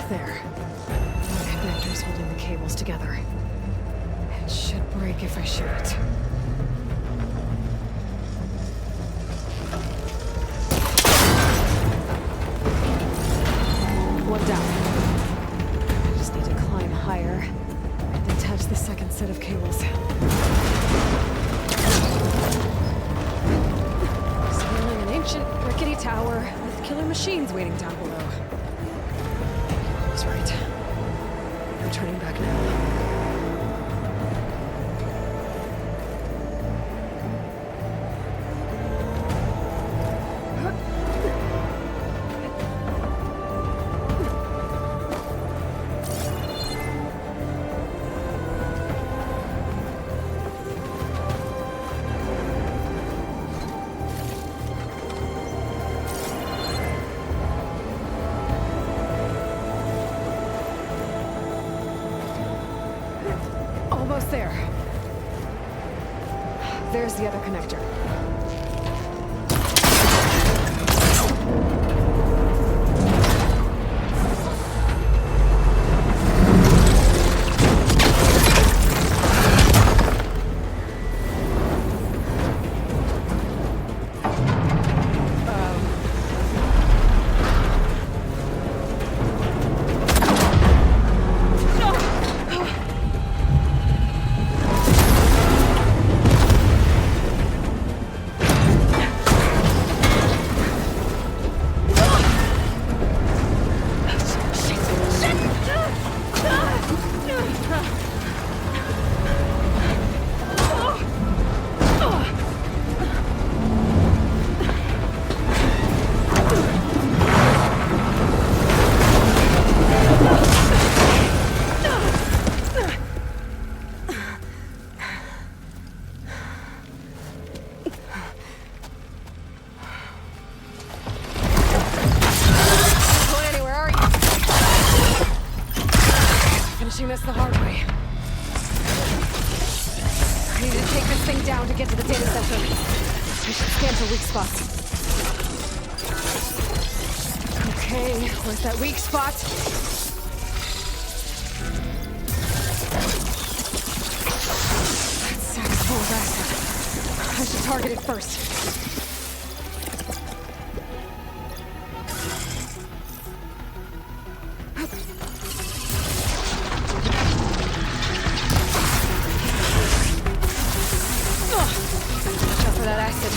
There. The connector's holding the cables together. It should break if I shoot it. One down. I just need to climb higher and detach the second set of cables. Scaling an ancient rickety tower killer machines waiting down below. I was right. I'm turning back now. Almost there. There's the other connector. this the hard way. I need to take this thing down to get to the data center. I should scan for weak spots. Okay, where's that weak spot? That sack's full of acid. I should target it first. Watch out for that acid.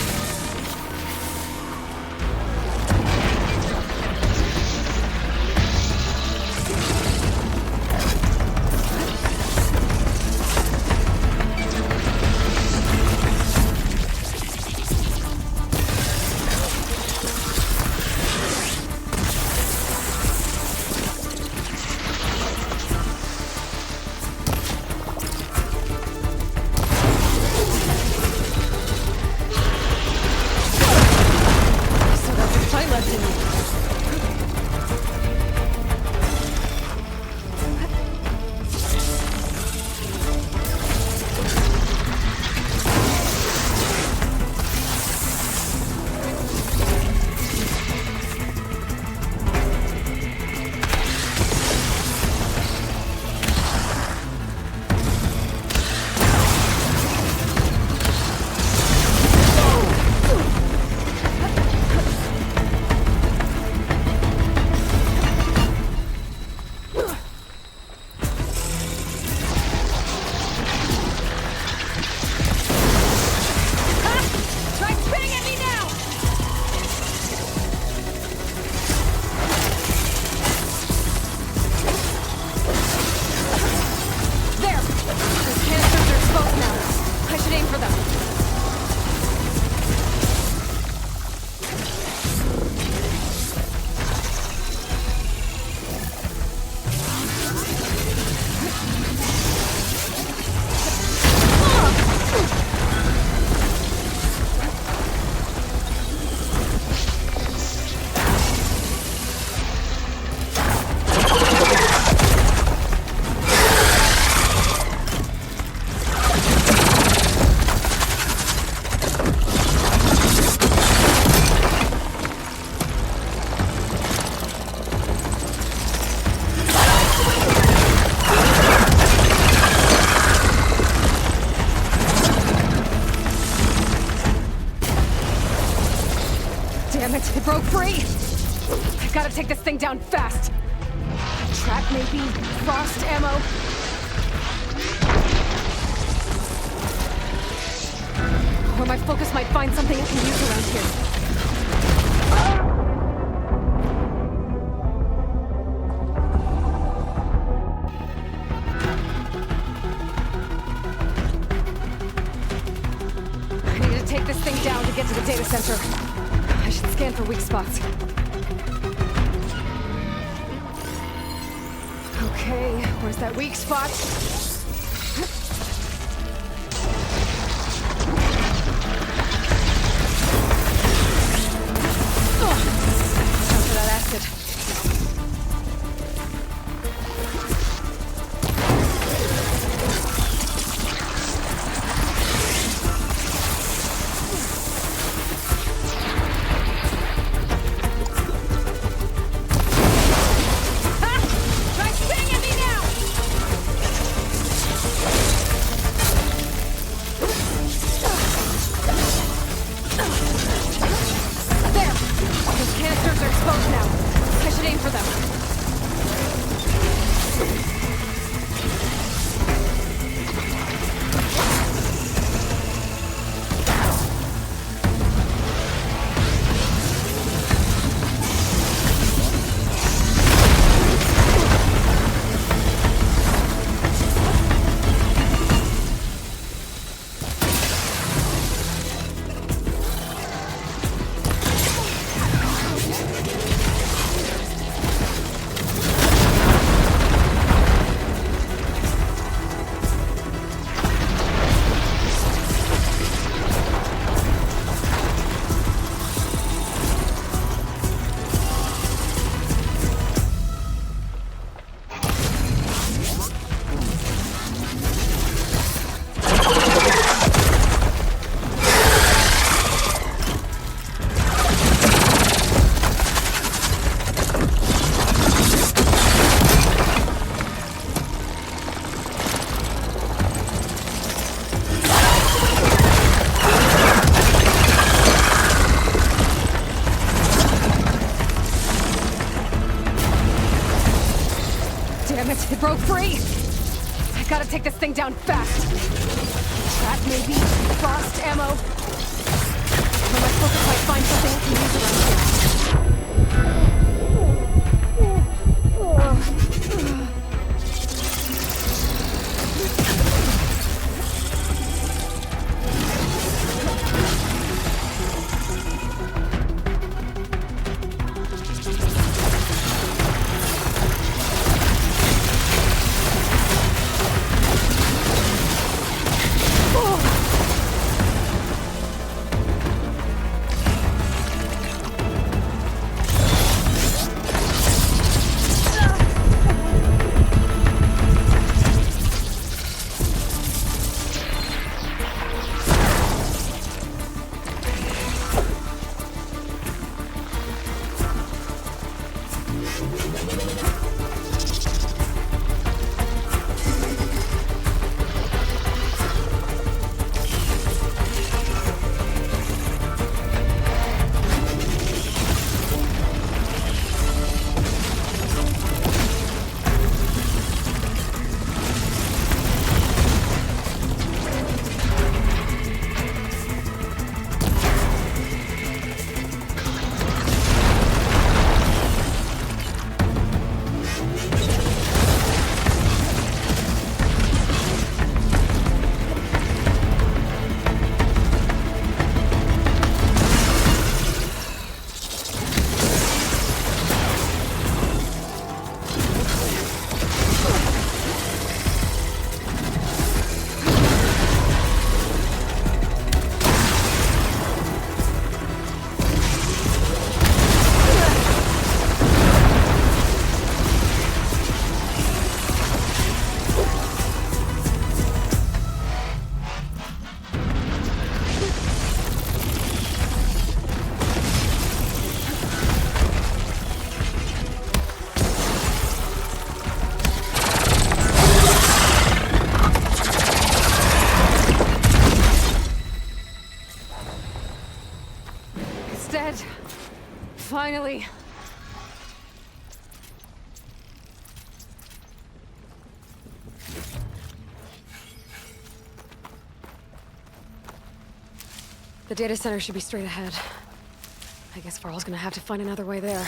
Damn it, it broke free! I've gotta take this thing down fast! Trap maybe? Frost ammo? Or my focus might find something I can use around here. I need to take this thing down to get to the data center. I should scan for weak spots. Okay, where's that weak spot? Time for that acid. broke free! I gotta take this thing down fast. Trap maybe? Frost ammo? When my focus might find something we can use around here. Finally. The data center should be straight ahead. I guess Varl's gonna have to find another way there.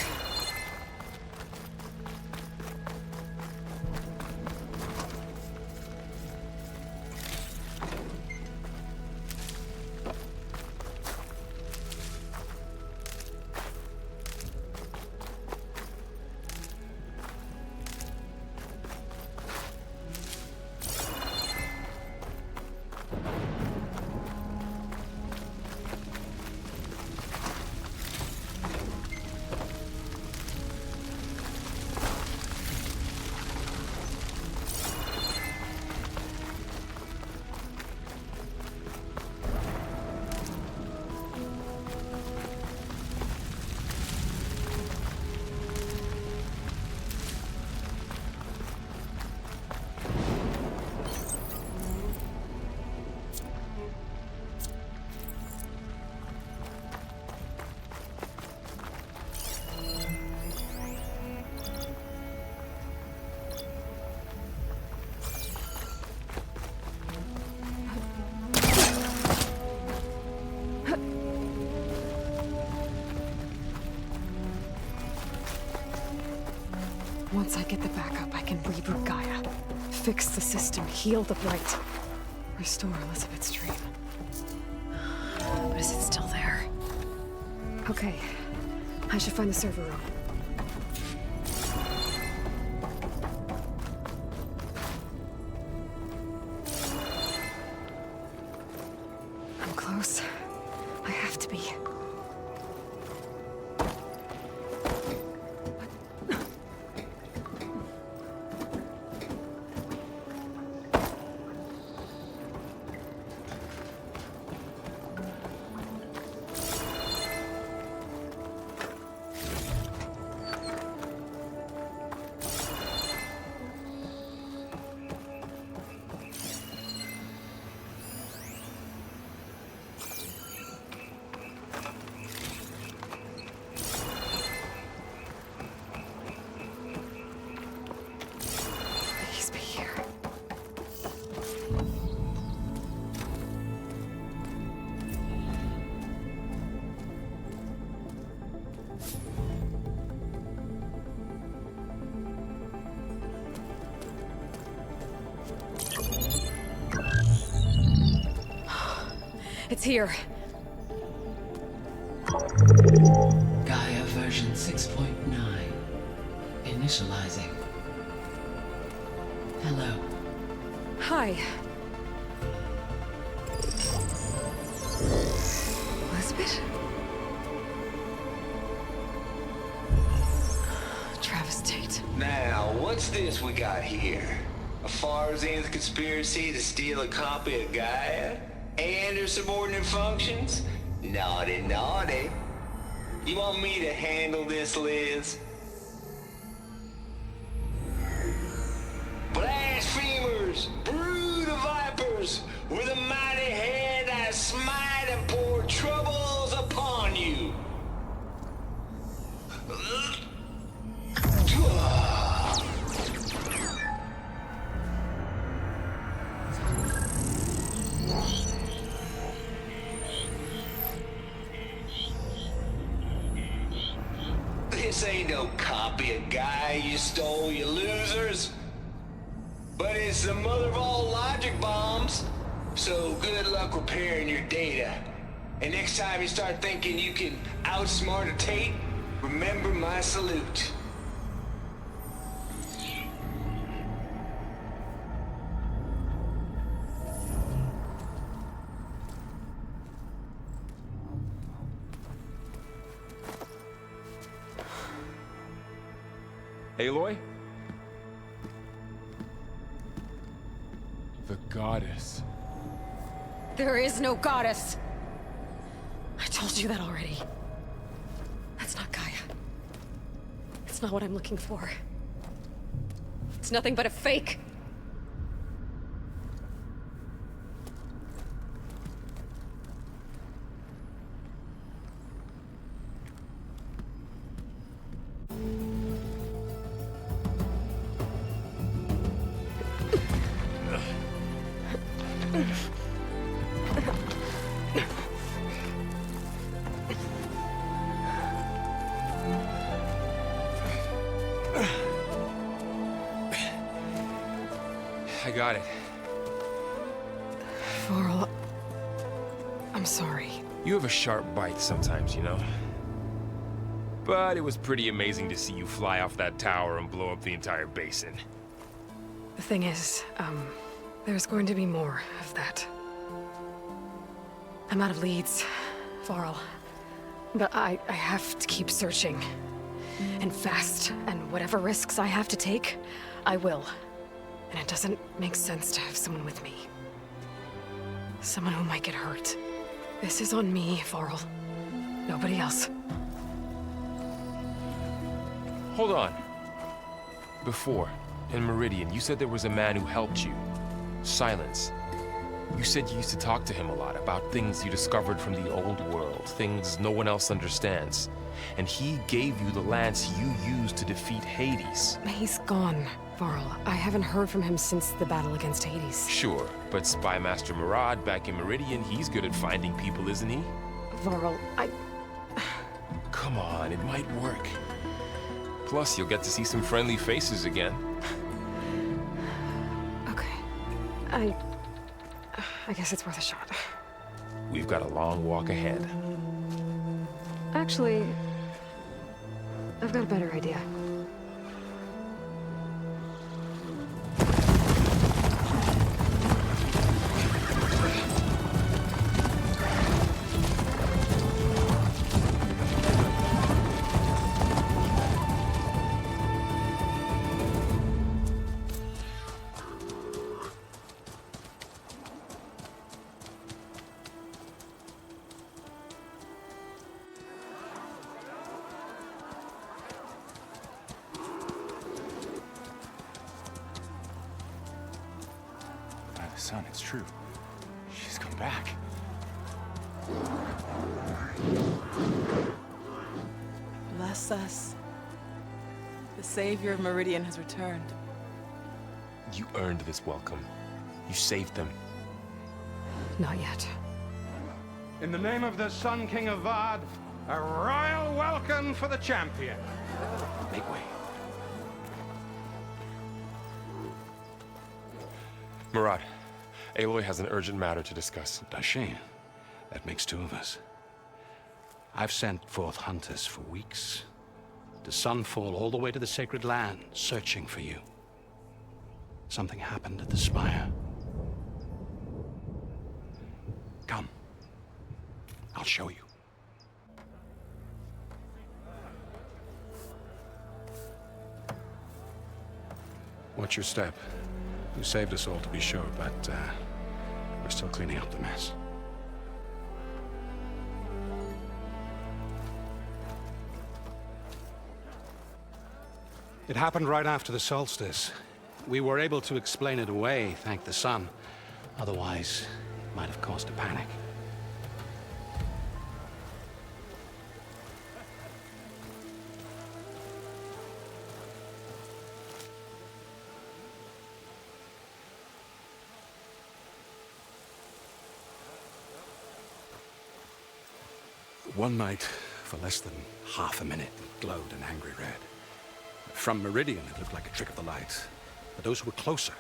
Once I get the backup, I can reboot Gaia. Fix the system, heal the blight. Restore Elizabeth's dream. But is it still there? Okay. I should find the server room. I'm close. I have to be. It's here. Gaia version 6.9. Initializing. Hello. Hi. Elizabeth? Travestate. Now, what's this we got here? A Farzan's conspiracy to steal a copy of Gaia? And her subordinate functions? Naughty, naughty. You want me to handle this, Liz? Blasphemers! Brood of vipers! With a mighty hand I smite and pour troubles upon you! This ain't no copy of Gaia you stole, you losers. But it's the mother of all logic bombs. So good luck repairing your data. And next time you start thinking you can outsmart a Tate, remember my salute. Aloy? The goddess. There is no goddess. I told you that already. That's not Gaia. It's not what I'm looking for. It's nothing but a fake. I got it. Varl, I'm sorry. You have a sharp bite sometimes, you know? But it was pretty amazing to see you fly off that tower and blow up the entire basin. The thing is, there's going to be more of that. I'm out of leads, Varl. But I have to keep searching. And fast, and whatever risks I have to take, I will. And it doesn't make sense to have someone with me. Someone who might get hurt. This is on me, Varl. Nobody else. Hold on. Before, in Meridian, you said there was a man who helped you. Silence. You said you used to talk to him a lot about things you discovered from the old world, things no one else understands. And he gave you the lance you used to defeat Hades. He's gone, Varl. I haven't heard from him since the battle against Hades. Sure, but Spy Master Murad back in Meridian, he's good at finding people, isn't he? Varl, Come on, it might work. Plus, you'll get to see some friendly faces again. Okay. I guess it's worth a shot. We've got a long walk ahead. Actually, I've got a better idea. Son, it's true. She's come back. Bless us. The savior of Meridian has returned. You earned this welcome. You saved them. Not yet. In the name of the Sun King of Vard, a royal welcome for the champion. Make way. Murad, Aloy has an urgent matter to discuss. Dashane, That makes two of us. I've sent forth hunters for weeks, to sunfall all the way to the sacred land, searching for you. Something happened at the spire. Come. I'll show you. Watch your step. You saved us all, to be sure, but we're still cleaning up the mess. It happened right after the solstice. We were able to explain it away, thank the sun. Otherwise, it might have caused a panic. One night, for less than half a minute, it glowed an angry red. From Meridian, it looked like a trick of the light. But those who were closer,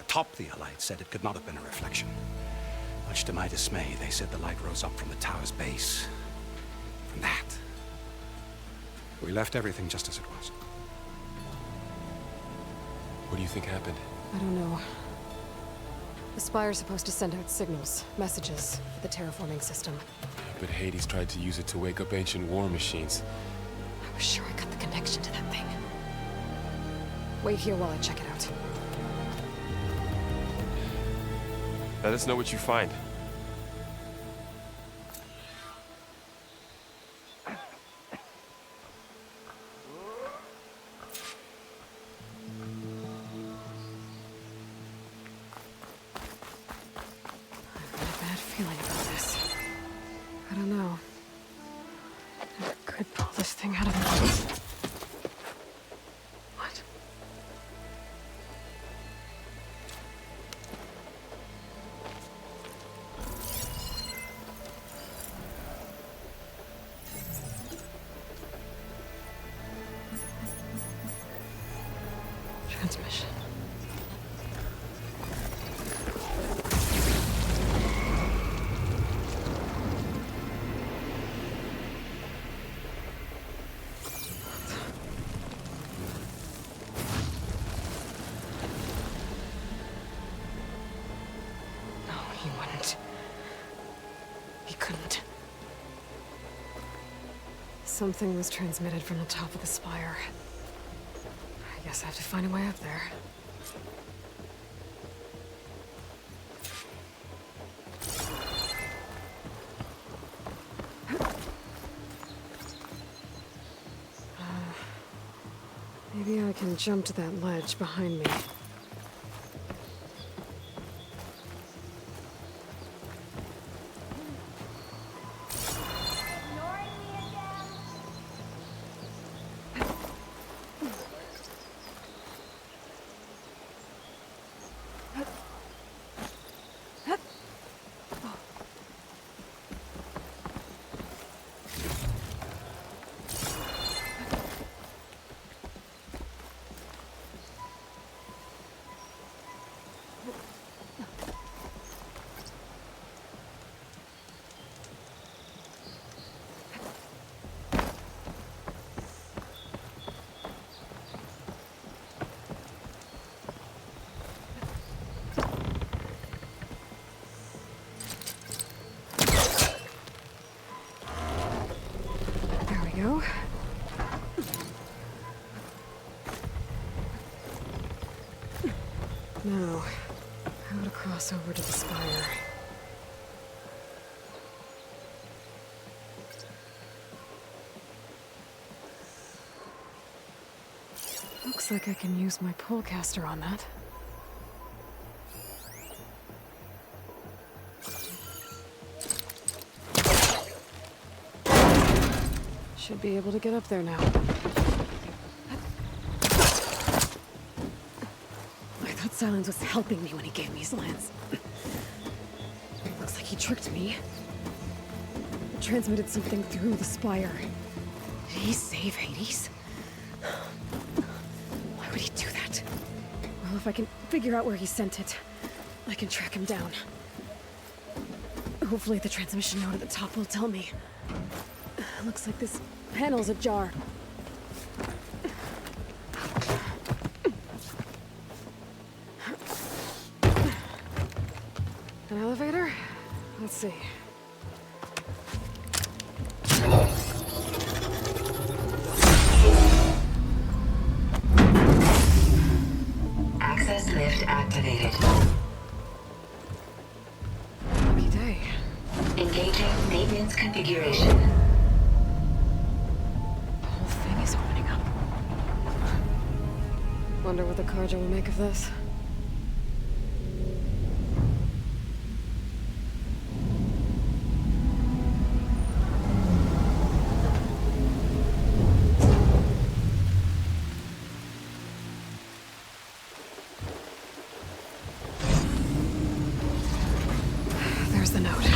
atop the light, said it could not have been a reflection. Much to my dismay, they said the light rose up from the tower's base. From that, we left everything just as it was. What do you think happened? I don't know. The Spire's supposed to send out signals, messages, for the terraforming system. But Hades tried to use it to wake up ancient war machines. I was sure I got the connection to that thing. Wait here while I check it out. Let us know what you find. Transmission. No, he wouldn't. He couldn't. Something was transmitted from the top of the spire. I guess I have to find a way up there. Maybe I can jump to that ledge behind me. Go. Now, how to cross over to the spire. Looks like I can use my polecaster on that. Should be able to get up there now. I thought Silence was helping me when he gave me his lance. Looks like he tricked me. Transmitted something through the spire. Did he save Hades? Why would he do that? Well, if I can figure out where he sent it, I can track him down. Oh, Hopefully the transmission node at the top will tell me. Looks like this panel's ajar. An elevator? Let's see. Access lift activated. Lucky day. Engaging maintenance configuration. The whole thing is opening up. Wonder what the Carja will make of this. There's the note.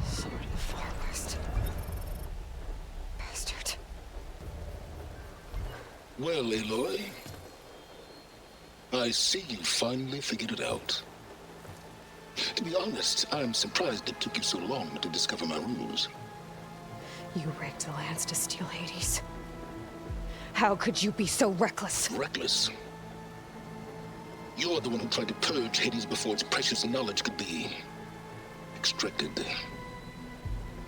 Sword of the Far West. Bastard. Well, Aloy, I see you finally figured it out. To be honest, I'm surprised it took you so long to discover my rules. You rigged the lands to steal Hades. How could you be so reckless? Reckless? You're the one who tried to purge Hades before its precious knowledge could be extracted.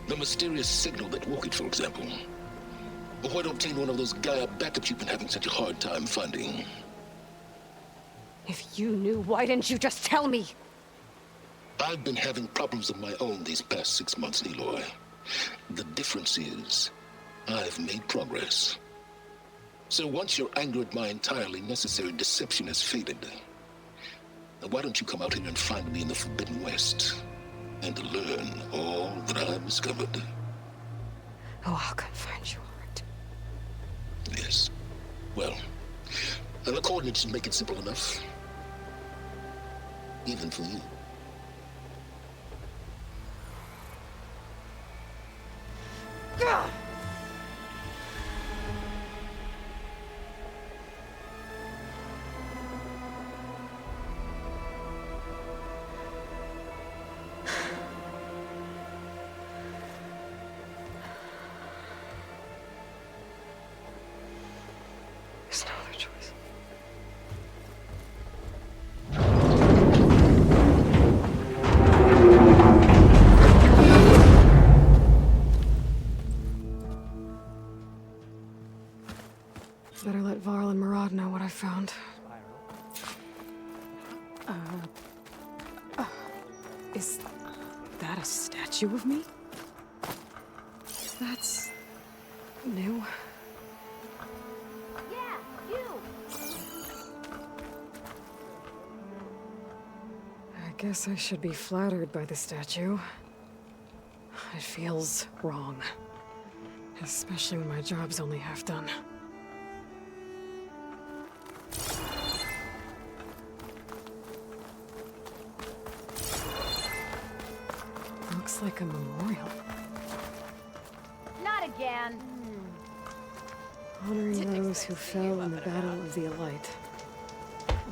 The mysterious signal that woke it, for example. Or why to obtain one of those Gaia backups you've been having such a hard time finding. If you knew, why didn't you just tell me? I've been having problems of my own these past 6 months, Aloy. The difference is, I've made progress. So once your anger at my entirely necessary deception has faded, why don't you come out here and find me in the Forbidden West, and learn all that I've discovered? Oh, I'll come find you, all right. Yes. Well, and the coordinates make it simple enough. Even for you. Gah! There's no other choice. Better let Varl and Murad know what I found. Is that a statue of me? That's new. Yeah, you! I guess I should be flattered by the statue. It feels wrong. Especially when my job's only half done. Looks like a memorial. Not again. Honoring those who fell in the Battle of the Elite.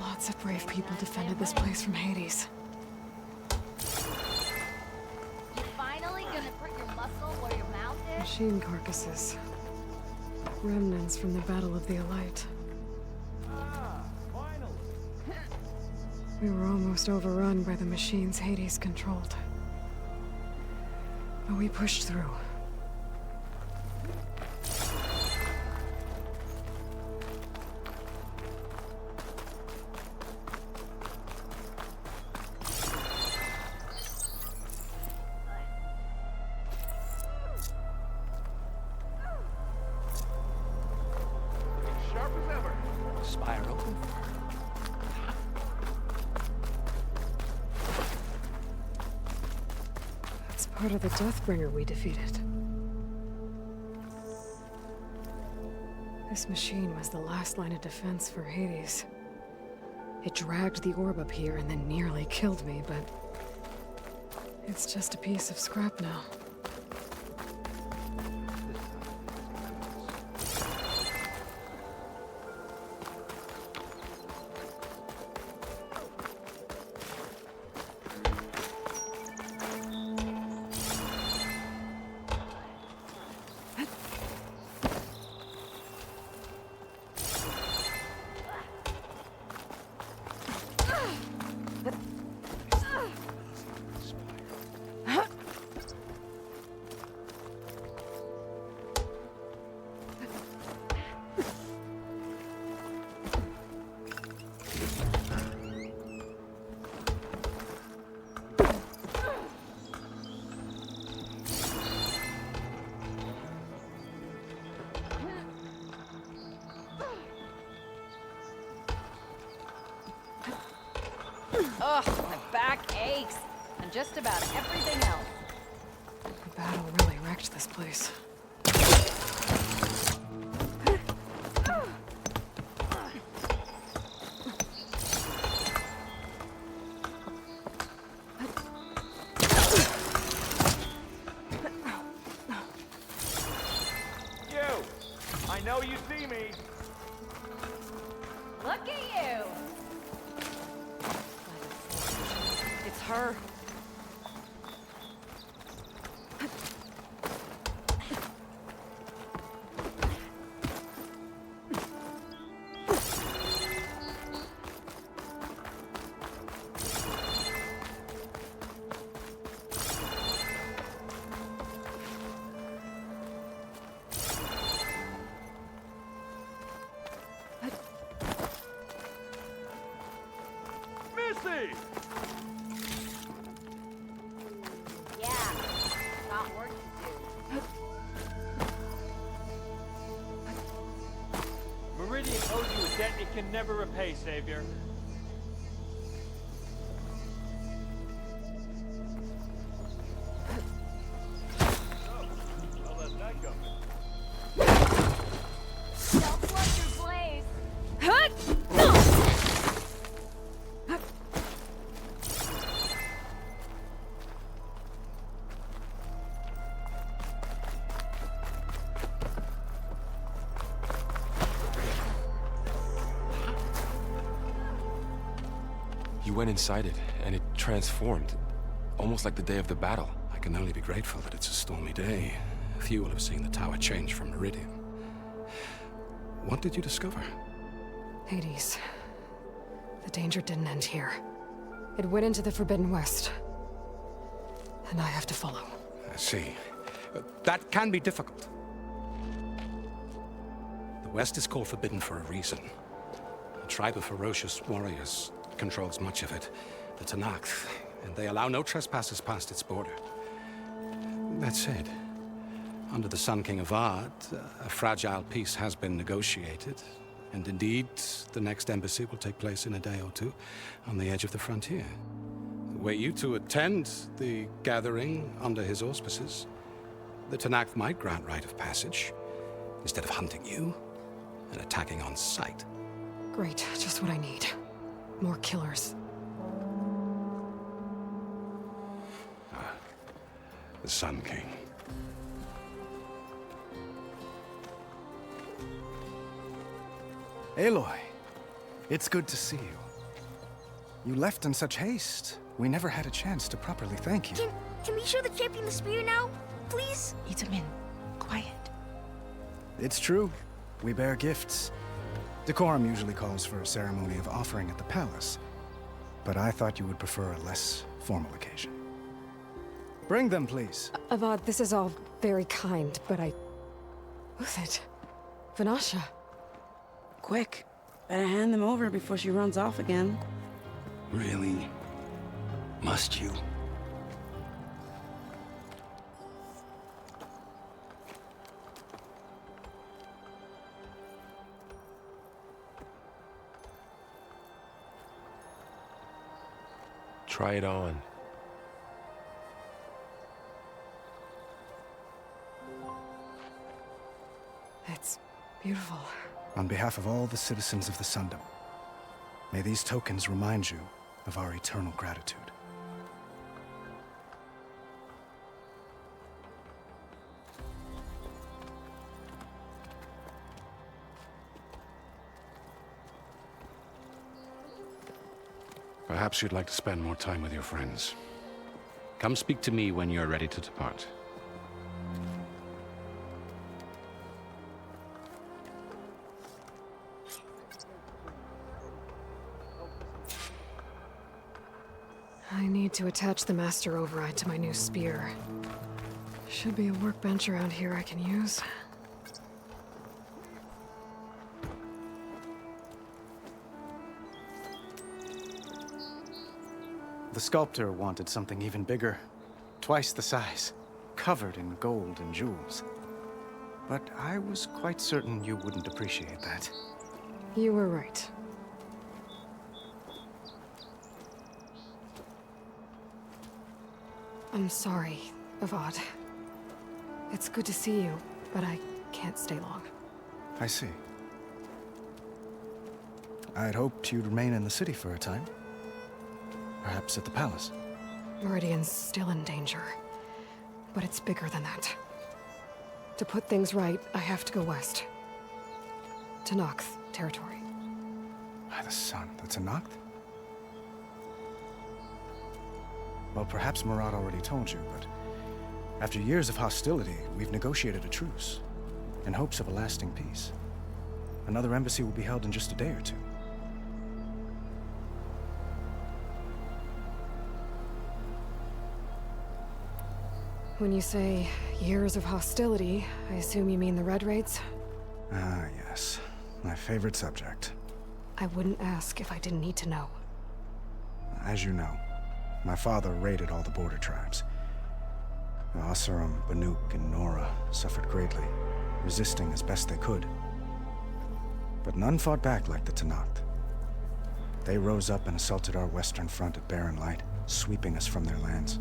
Lots of brave people defended this place from Hades. You finally gonna put your muscle where your mouth is? Machine carcasses. Remnants from the Battle of the Elite. We were almost overrun by the machines Hades controlled. But we pushed through. Sharp as ever. Spire open. That's part of the Deathbringer we defeated. This machine was the last line of defense for Hades. It dragged the orb up here and then nearly killed me, but it's just a piece of scrap now. Ugh, my back aches. And just about everything else. The battle really wrecked this place. You! I know you see me! Look at you! It's her. Missy! Yeah, got work to do. Meridian owes you a debt it can never repay, Savior. I'll let that go. Don't flood your place. You went inside it, and it transformed. Almost like the day of the battle. I can only be grateful that it's a stormy day. Few will have seen the tower change from Meridian. What did you discover? Hades. The danger didn't end here. It went into the Forbidden West. And I have to follow. I see. That can be difficult. The West is called Forbidden for a reason. A tribe of ferocious warriors controls much of it, the Tenakth, and they allow no trespassers past its border. That said, under the Sun King of Ard, a fragile peace has been negotiated, and indeed, the next embassy will take place in a day or two on the edge of the frontier. Were you to attend the gathering under his auspices, the Tenakth might grant right of passage, instead of hunting you and attacking on sight. Great, just what I need. More killers. The Sun King. Aloy, it's good to see you. You left in such haste. We never had a chance to properly thank you. Can we show the champion the spear now? Please? Itamin, quiet. It's true. We bear gifts. Decorum usually calls for a ceremony of offering at the palace, but I thought you would prefer a less formal occasion. Bring them, please. Avad, this is all very kind, but Who's it? Vanasha. Quick. Better hand them over before she runs off again. Really? Must you? Try it on. It's beautiful. On behalf of all the citizens of the Sundom, May these tokens remind you of our eternal gratitude. Perhaps you'd like to spend more time with your friends. Come speak to me when you're ready to depart. I need to attach the master override to my new spear. Should be a workbench around here I can use. The sculptor wanted something even bigger, twice the size, covered in gold and jewels. But I was quite certain you wouldn't appreciate that. You were right. I'm sorry, Avad. It's good to see you, but I can't stay long. I see. I'd hoped you'd remain in the city for a time. Perhaps at the palace. Meridian's still in danger, but it's bigger than that. To put things right, I have to go west. To Nox territory. By the sun, that's a Noct? Well, perhaps Murad already told you, but after years of hostility, we've negotiated a truce, in hopes of a lasting peace. Another embassy will be held in just a day or two. When you say years of hostility, I assume you mean the Red Raids? Ah, yes. My favorite subject. I wouldn't ask if I didn't need to know. As you know, my father raided all the border tribes. Oseram, Banuk, and Nora suffered greatly, resisting as best they could. But none fought back like the Tenakth. They rose up and assaulted our western front at Barren Light, sweeping us from their lands.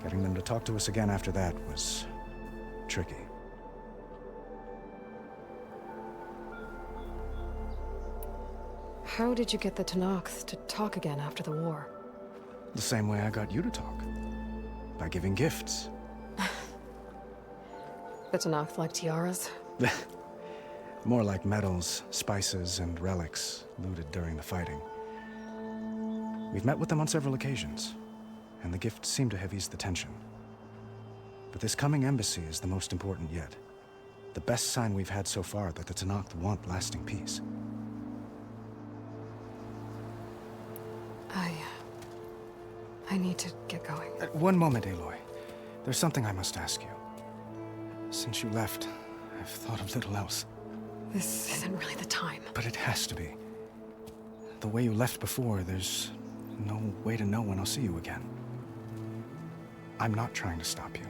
Getting them to talk to us again after that was tricky. How did you get the Tenakth to talk again after the war? The same way I got you to talk. By giving gifts. The Tenakth like tiaras? More like medals, spices, and relics looted during the fighting. We've met with them on several occasions, and the gifts seem to have eased the tension. But this coming embassy is the most important yet. The best sign we've had so far that the Tenakth want lasting peace. I need to get going. One moment, Aloy. There's something I must ask you. Since you left, I've thought of little else. This isn't really the time. But it has to be. The way you left before, there's no way to know when I'll see you again. I'm not trying to stop you,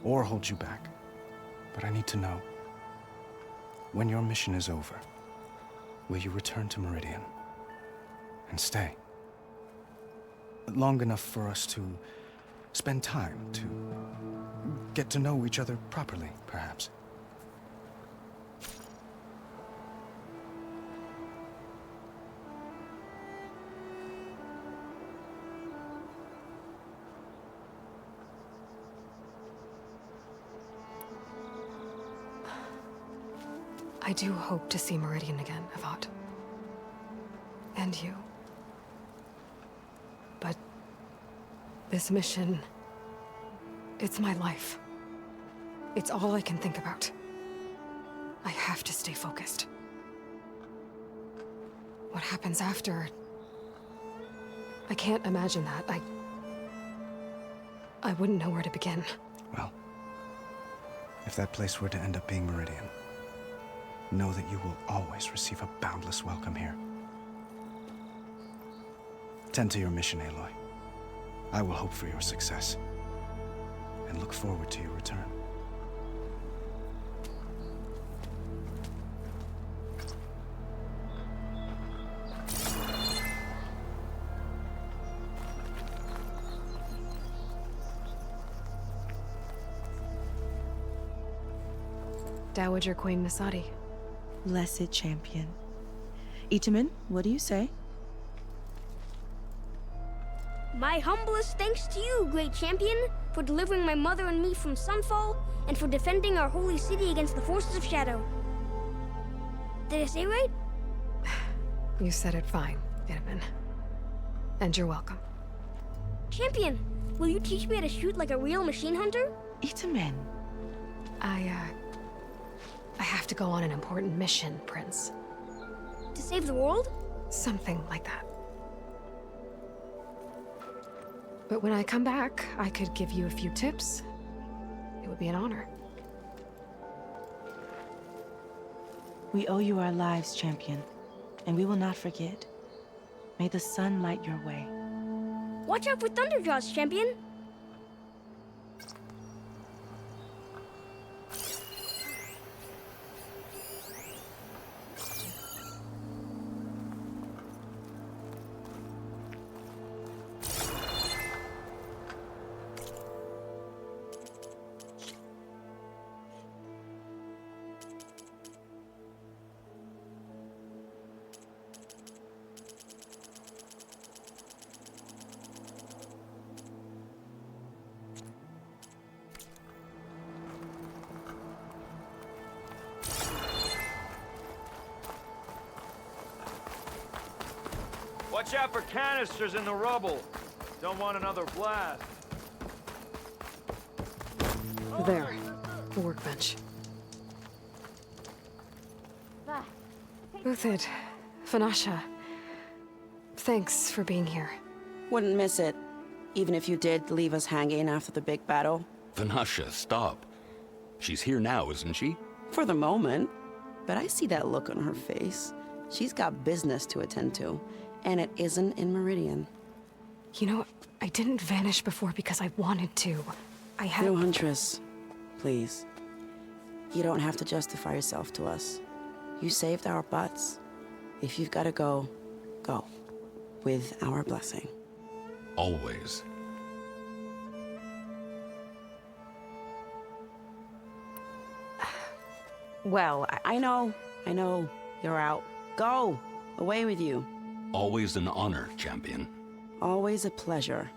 or hold you back. But I need to know, when your mission is over, will you return to Meridian and stay? Long enough for us to spend time, to get to know each other properly, perhaps. I do hope to see Meridian again, Avad. And you. But this mission, it's my life. It's all I can think about. I have to stay focused. What happens after? I can't imagine that. I wouldn't know where to begin. Well, if that place were to end up being Meridian, know that you will always receive a boundless welcome here. Tend to your mission, Aloy. I will hope for your success, and look forward to your return. Dowager Queen Nasadi. Blessed champion. Itamen, what do you say? My humblest thanks to you, great champion, for delivering my mother and me from Sunfall, and for defending our holy city against the forces of Shadow. Did I say right? You said it fine, Itamen. And you're welcome. Champion, will you teach me how to shoot like a real machine hunter? Itamen. I have to go on an important mission, Prince. To save the world? Something like that. But when I come back, I could give you a few tips. It would be an honor. We owe you our lives, champion, and we will not forget. May the sun light your way. Watch out for Thunderjaws, champion! Watch out for canisters in the rubble. Don't want another blast. There. The workbench. Uthid, Fanasha, thanks for being here. Wouldn't miss it, even if you did leave us hanging after the big battle. Vanasha, stop. She's here now, isn't she? For the moment. But I see that look on her face. She's got business to attend to, and it isn't in Meridian. You know, I didn't vanish before because I wanted to. I had... No, Huntress. Please. You don't have to justify yourself to us. You saved our butts. If you've got to go, go. With our blessing. Always. Well, I know. You're out. Go! Away with you. Always an honor, champion. Always a pleasure.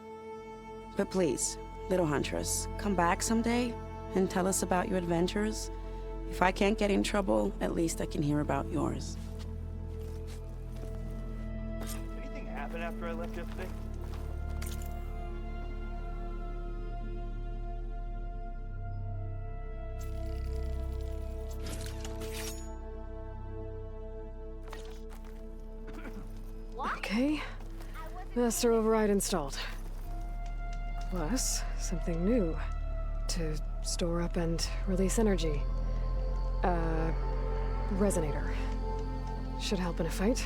But please, little Huntress, come back someday and tell us about your adventures. If I can't get in trouble, at least I can hear about yours. Anything happen after I left yesterday? Okay. Master override installed. Plus, something new. To store up and release energy. Resonator. Should help in a fight.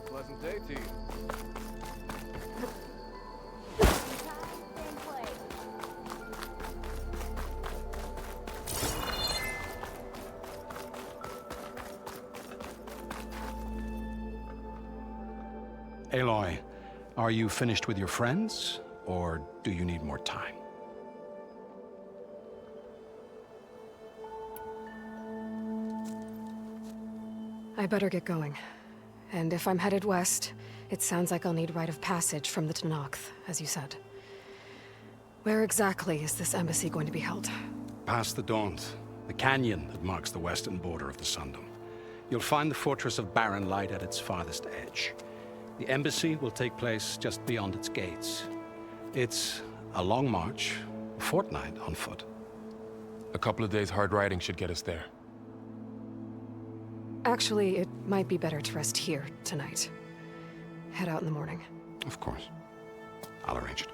Pleasant day to you. Aloy, are you finished with your friends, or do you need more time? I better get going. And if I'm headed west, it sounds like I'll need rite of passage from the Tenakth, as you said. Where exactly is this embassy going to be held? Past the Daunt, the canyon that marks the western border of the Sundom. You'll find the fortress of Barren Light at its farthest edge. The embassy will take place just beyond its gates. It's a long march, a fortnight on foot. A couple of days hard riding should get us there. Actually, it might be better to rest here tonight. Head out in the morning. Of course. I'll arrange it.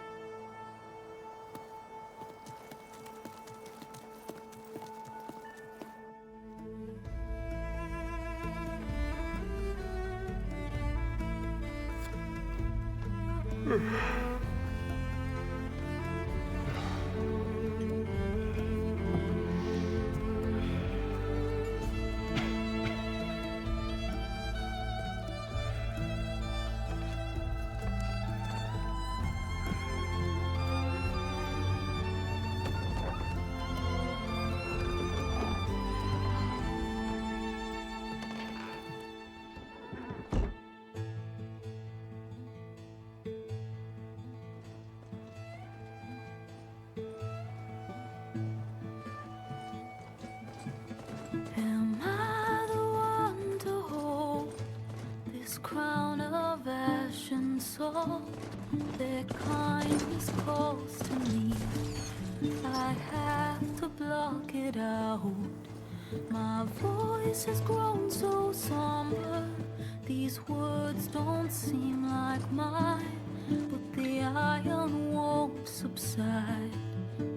this crown of ash and salt, their kindness calls to me. I have to block it out. My voice has grown so somber. These words don't seem like mine, but the iron won't subside.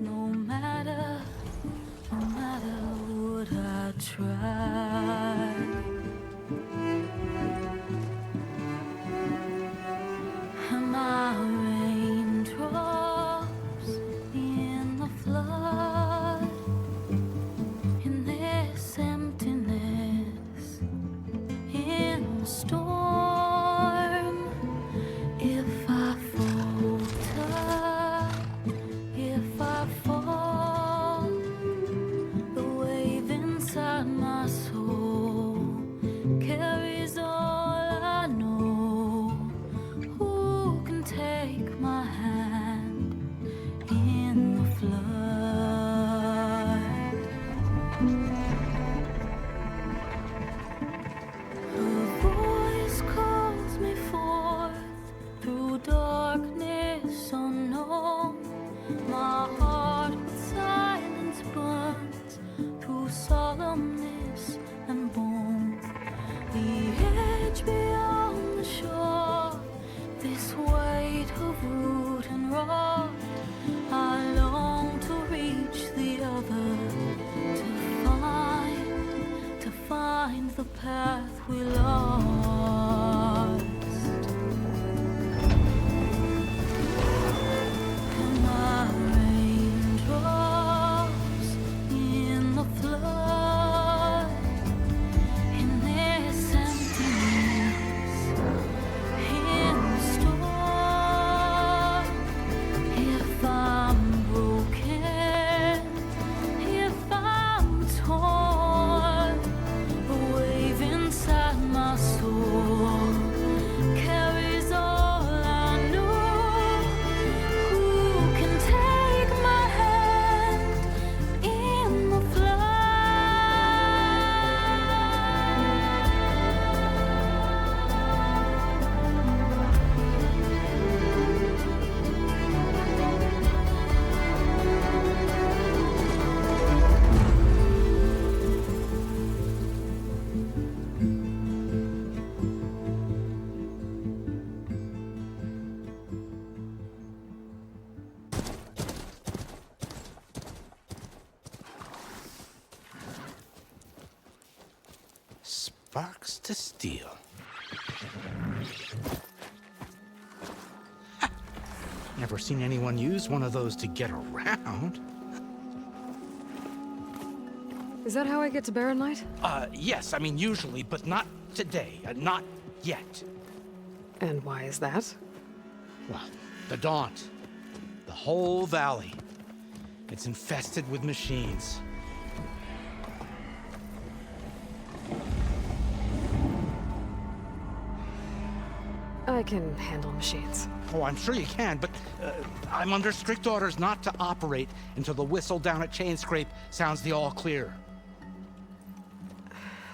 No matter what I try. Am I raindrops in the flood? In this emptiness, in the storm. If I falter, if I fall, the wave inside my soul carries all I know. Who can take my hand in the flood? Her voice calls me forth through darkness unknown. My heart with silence burns through solemnness and bone. The edge beyond the shore, this weight of root and rod. I long to reach the other, to find the path we lost. Am I raindrops in the flood? In this emptiness, in the storm. If I'm broken, if I'm torn, the wave inside my soul carries all I know. Who can take my hand in the Sparks to steel. Never seen anyone use one of those to get around. Is that how I get to Barren Light? Yes, I mean usually, but not today. Not yet. And why is that? Well, the Daunt. The whole valley. It's infested with machines. I can handle machines. Oh, I'm sure you can, but I'm under strict orders not to operate until the whistle down at Chain Scrape sounds the all clear.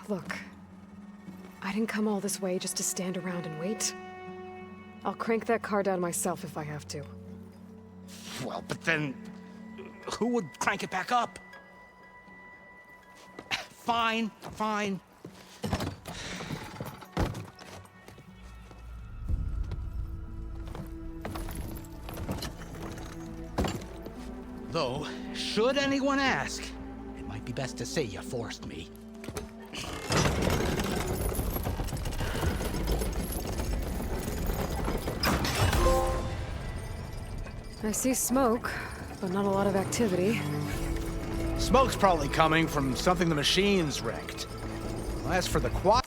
Look, I didn't come all this way just to stand around and wait. I'll crank that car down myself if I have to. Well, but then who would crank it back up? Fine, fine. Though, should anyone ask, it might be best to say you forced me. I see smoke, but not a lot of activity. Smoke's probably coming from something the machines wrecked. As for the quad...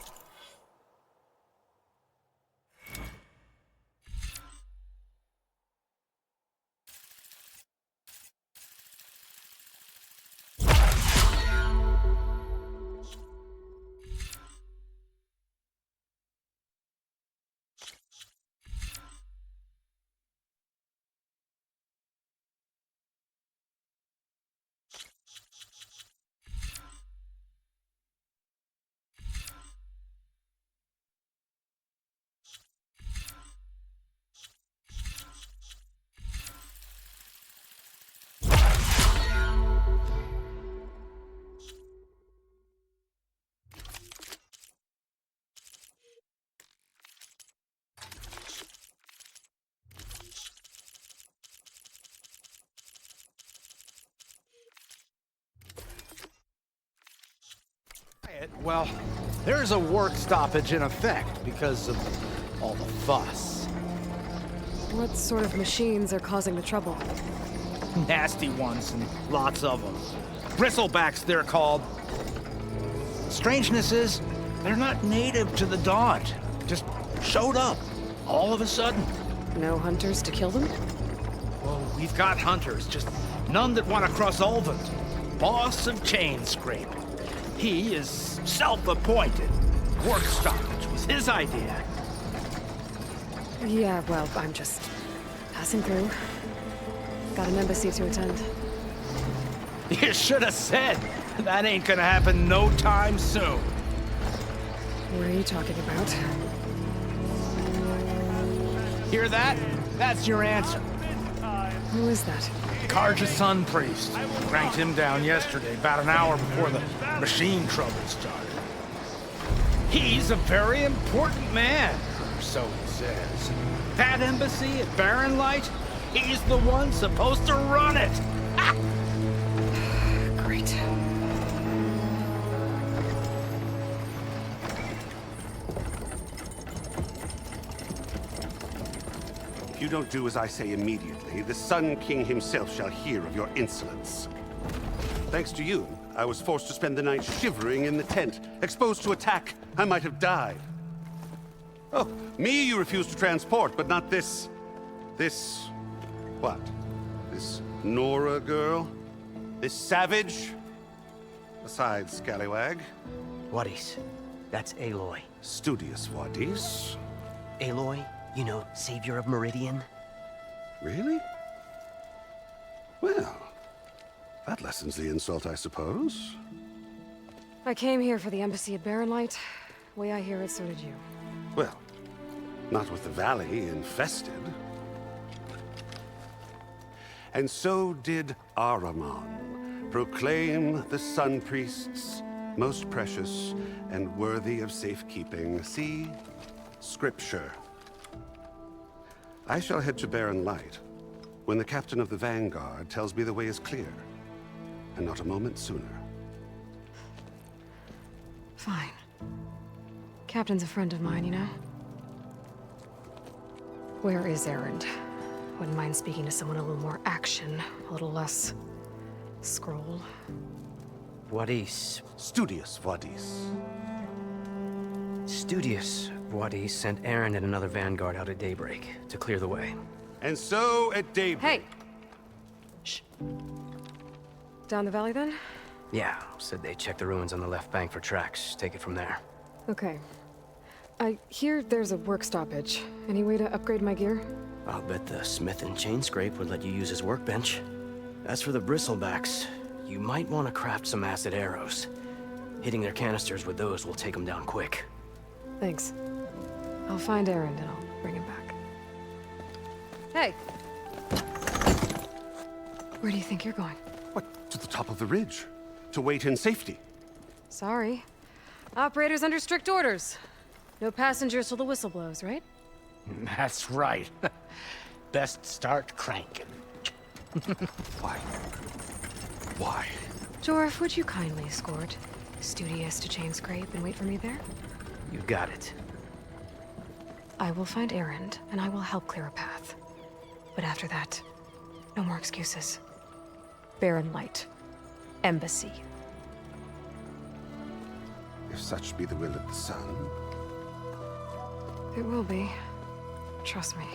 Well, there's a work stoppage in effect because of all the fuss. What sort of machines are causing the trouble? Nasty ones, and lots of them. Bristlebacks, they're called. Strangeness is, they're not native to the Daunt. Just showed up, all of a sudden. No hunters to kill them? Well, we've got hunters, just none that want to cross Ulvund. Boss of chain scraping. He is self-appointed. Work stoppage was his idea. Yeah, well, I'm just passing through. Got an embassy to attend. You should have said. That ain't gonna happen no time soon. What are you talking about? Hear that? That's your answer. Who is that? Karja's son priest. Cranked him down yesterday, about an hour before the machine trouble started. He's a very important man, or so he says. That embassy at Barren Light, he's the one supposed to run it. Ha! Great. If you don't do as I say immediately, the Sun King himself shall hear of your insolence. Thanks to you, I was forced to spend the night shivering in the tent. Exposed to attack, I might have died. Oh, me you refuse to transport, but not this... what? This Nora girl? This savage? Besides, scallywag. Wadis. That's Aloy. Studious Wadis. Aloy, you know, savior of Meridian. Really? Well, that lessens the insult, I suppose. I came here for the embassy at Barren Light. Way I hear it, so did you. Well, not with the valley infested. And so did Ahriman proclaim the Sun Priests most precious and worthy of safekeeping. See? Scripture. I shall head to Barren Light when the captain of the Vanguard tells me the way is clear, and not a moment sooner. Fine. Captain's a friend of mine, you know? Where is Erend? Wouldn't mind speaking to someone a little more action, a little less scroll. Wadis. Studious Wadis. Studious Wadis sent Aaron and another Vanguard out at daybreak to clear the way. And so at daybreak... Hey! Shh. Down the valley, then? Yeah, said they checked the ruins on the left bank for tracks. Take it from there. Okay. I hear there's a work stoppage. Any way to upgrade my gear? I'll bet the smith and chain scrape would let you use his workbench. As for the bristlebacks, you might want to craft some acid arrows. Hitting their canisters with those will take them down quick. Thanks. I'll find Erend and I'll bring him back. Hey! Where do you think you're going? What? To the top of the ridge. To wait in safety. Sorry. Operator's under strict orders. No passengers till the whistle blows, right? That's right. Best start cranking. Why? Why? Jorf, would you kindly escort Studious to Chain Scrape and wait for me there? You got it. I will find Erend, and I will help clear a path. But after that, no more excuses. Barren Light. Embassy. If such be the will of the sun. It will be. Trust me.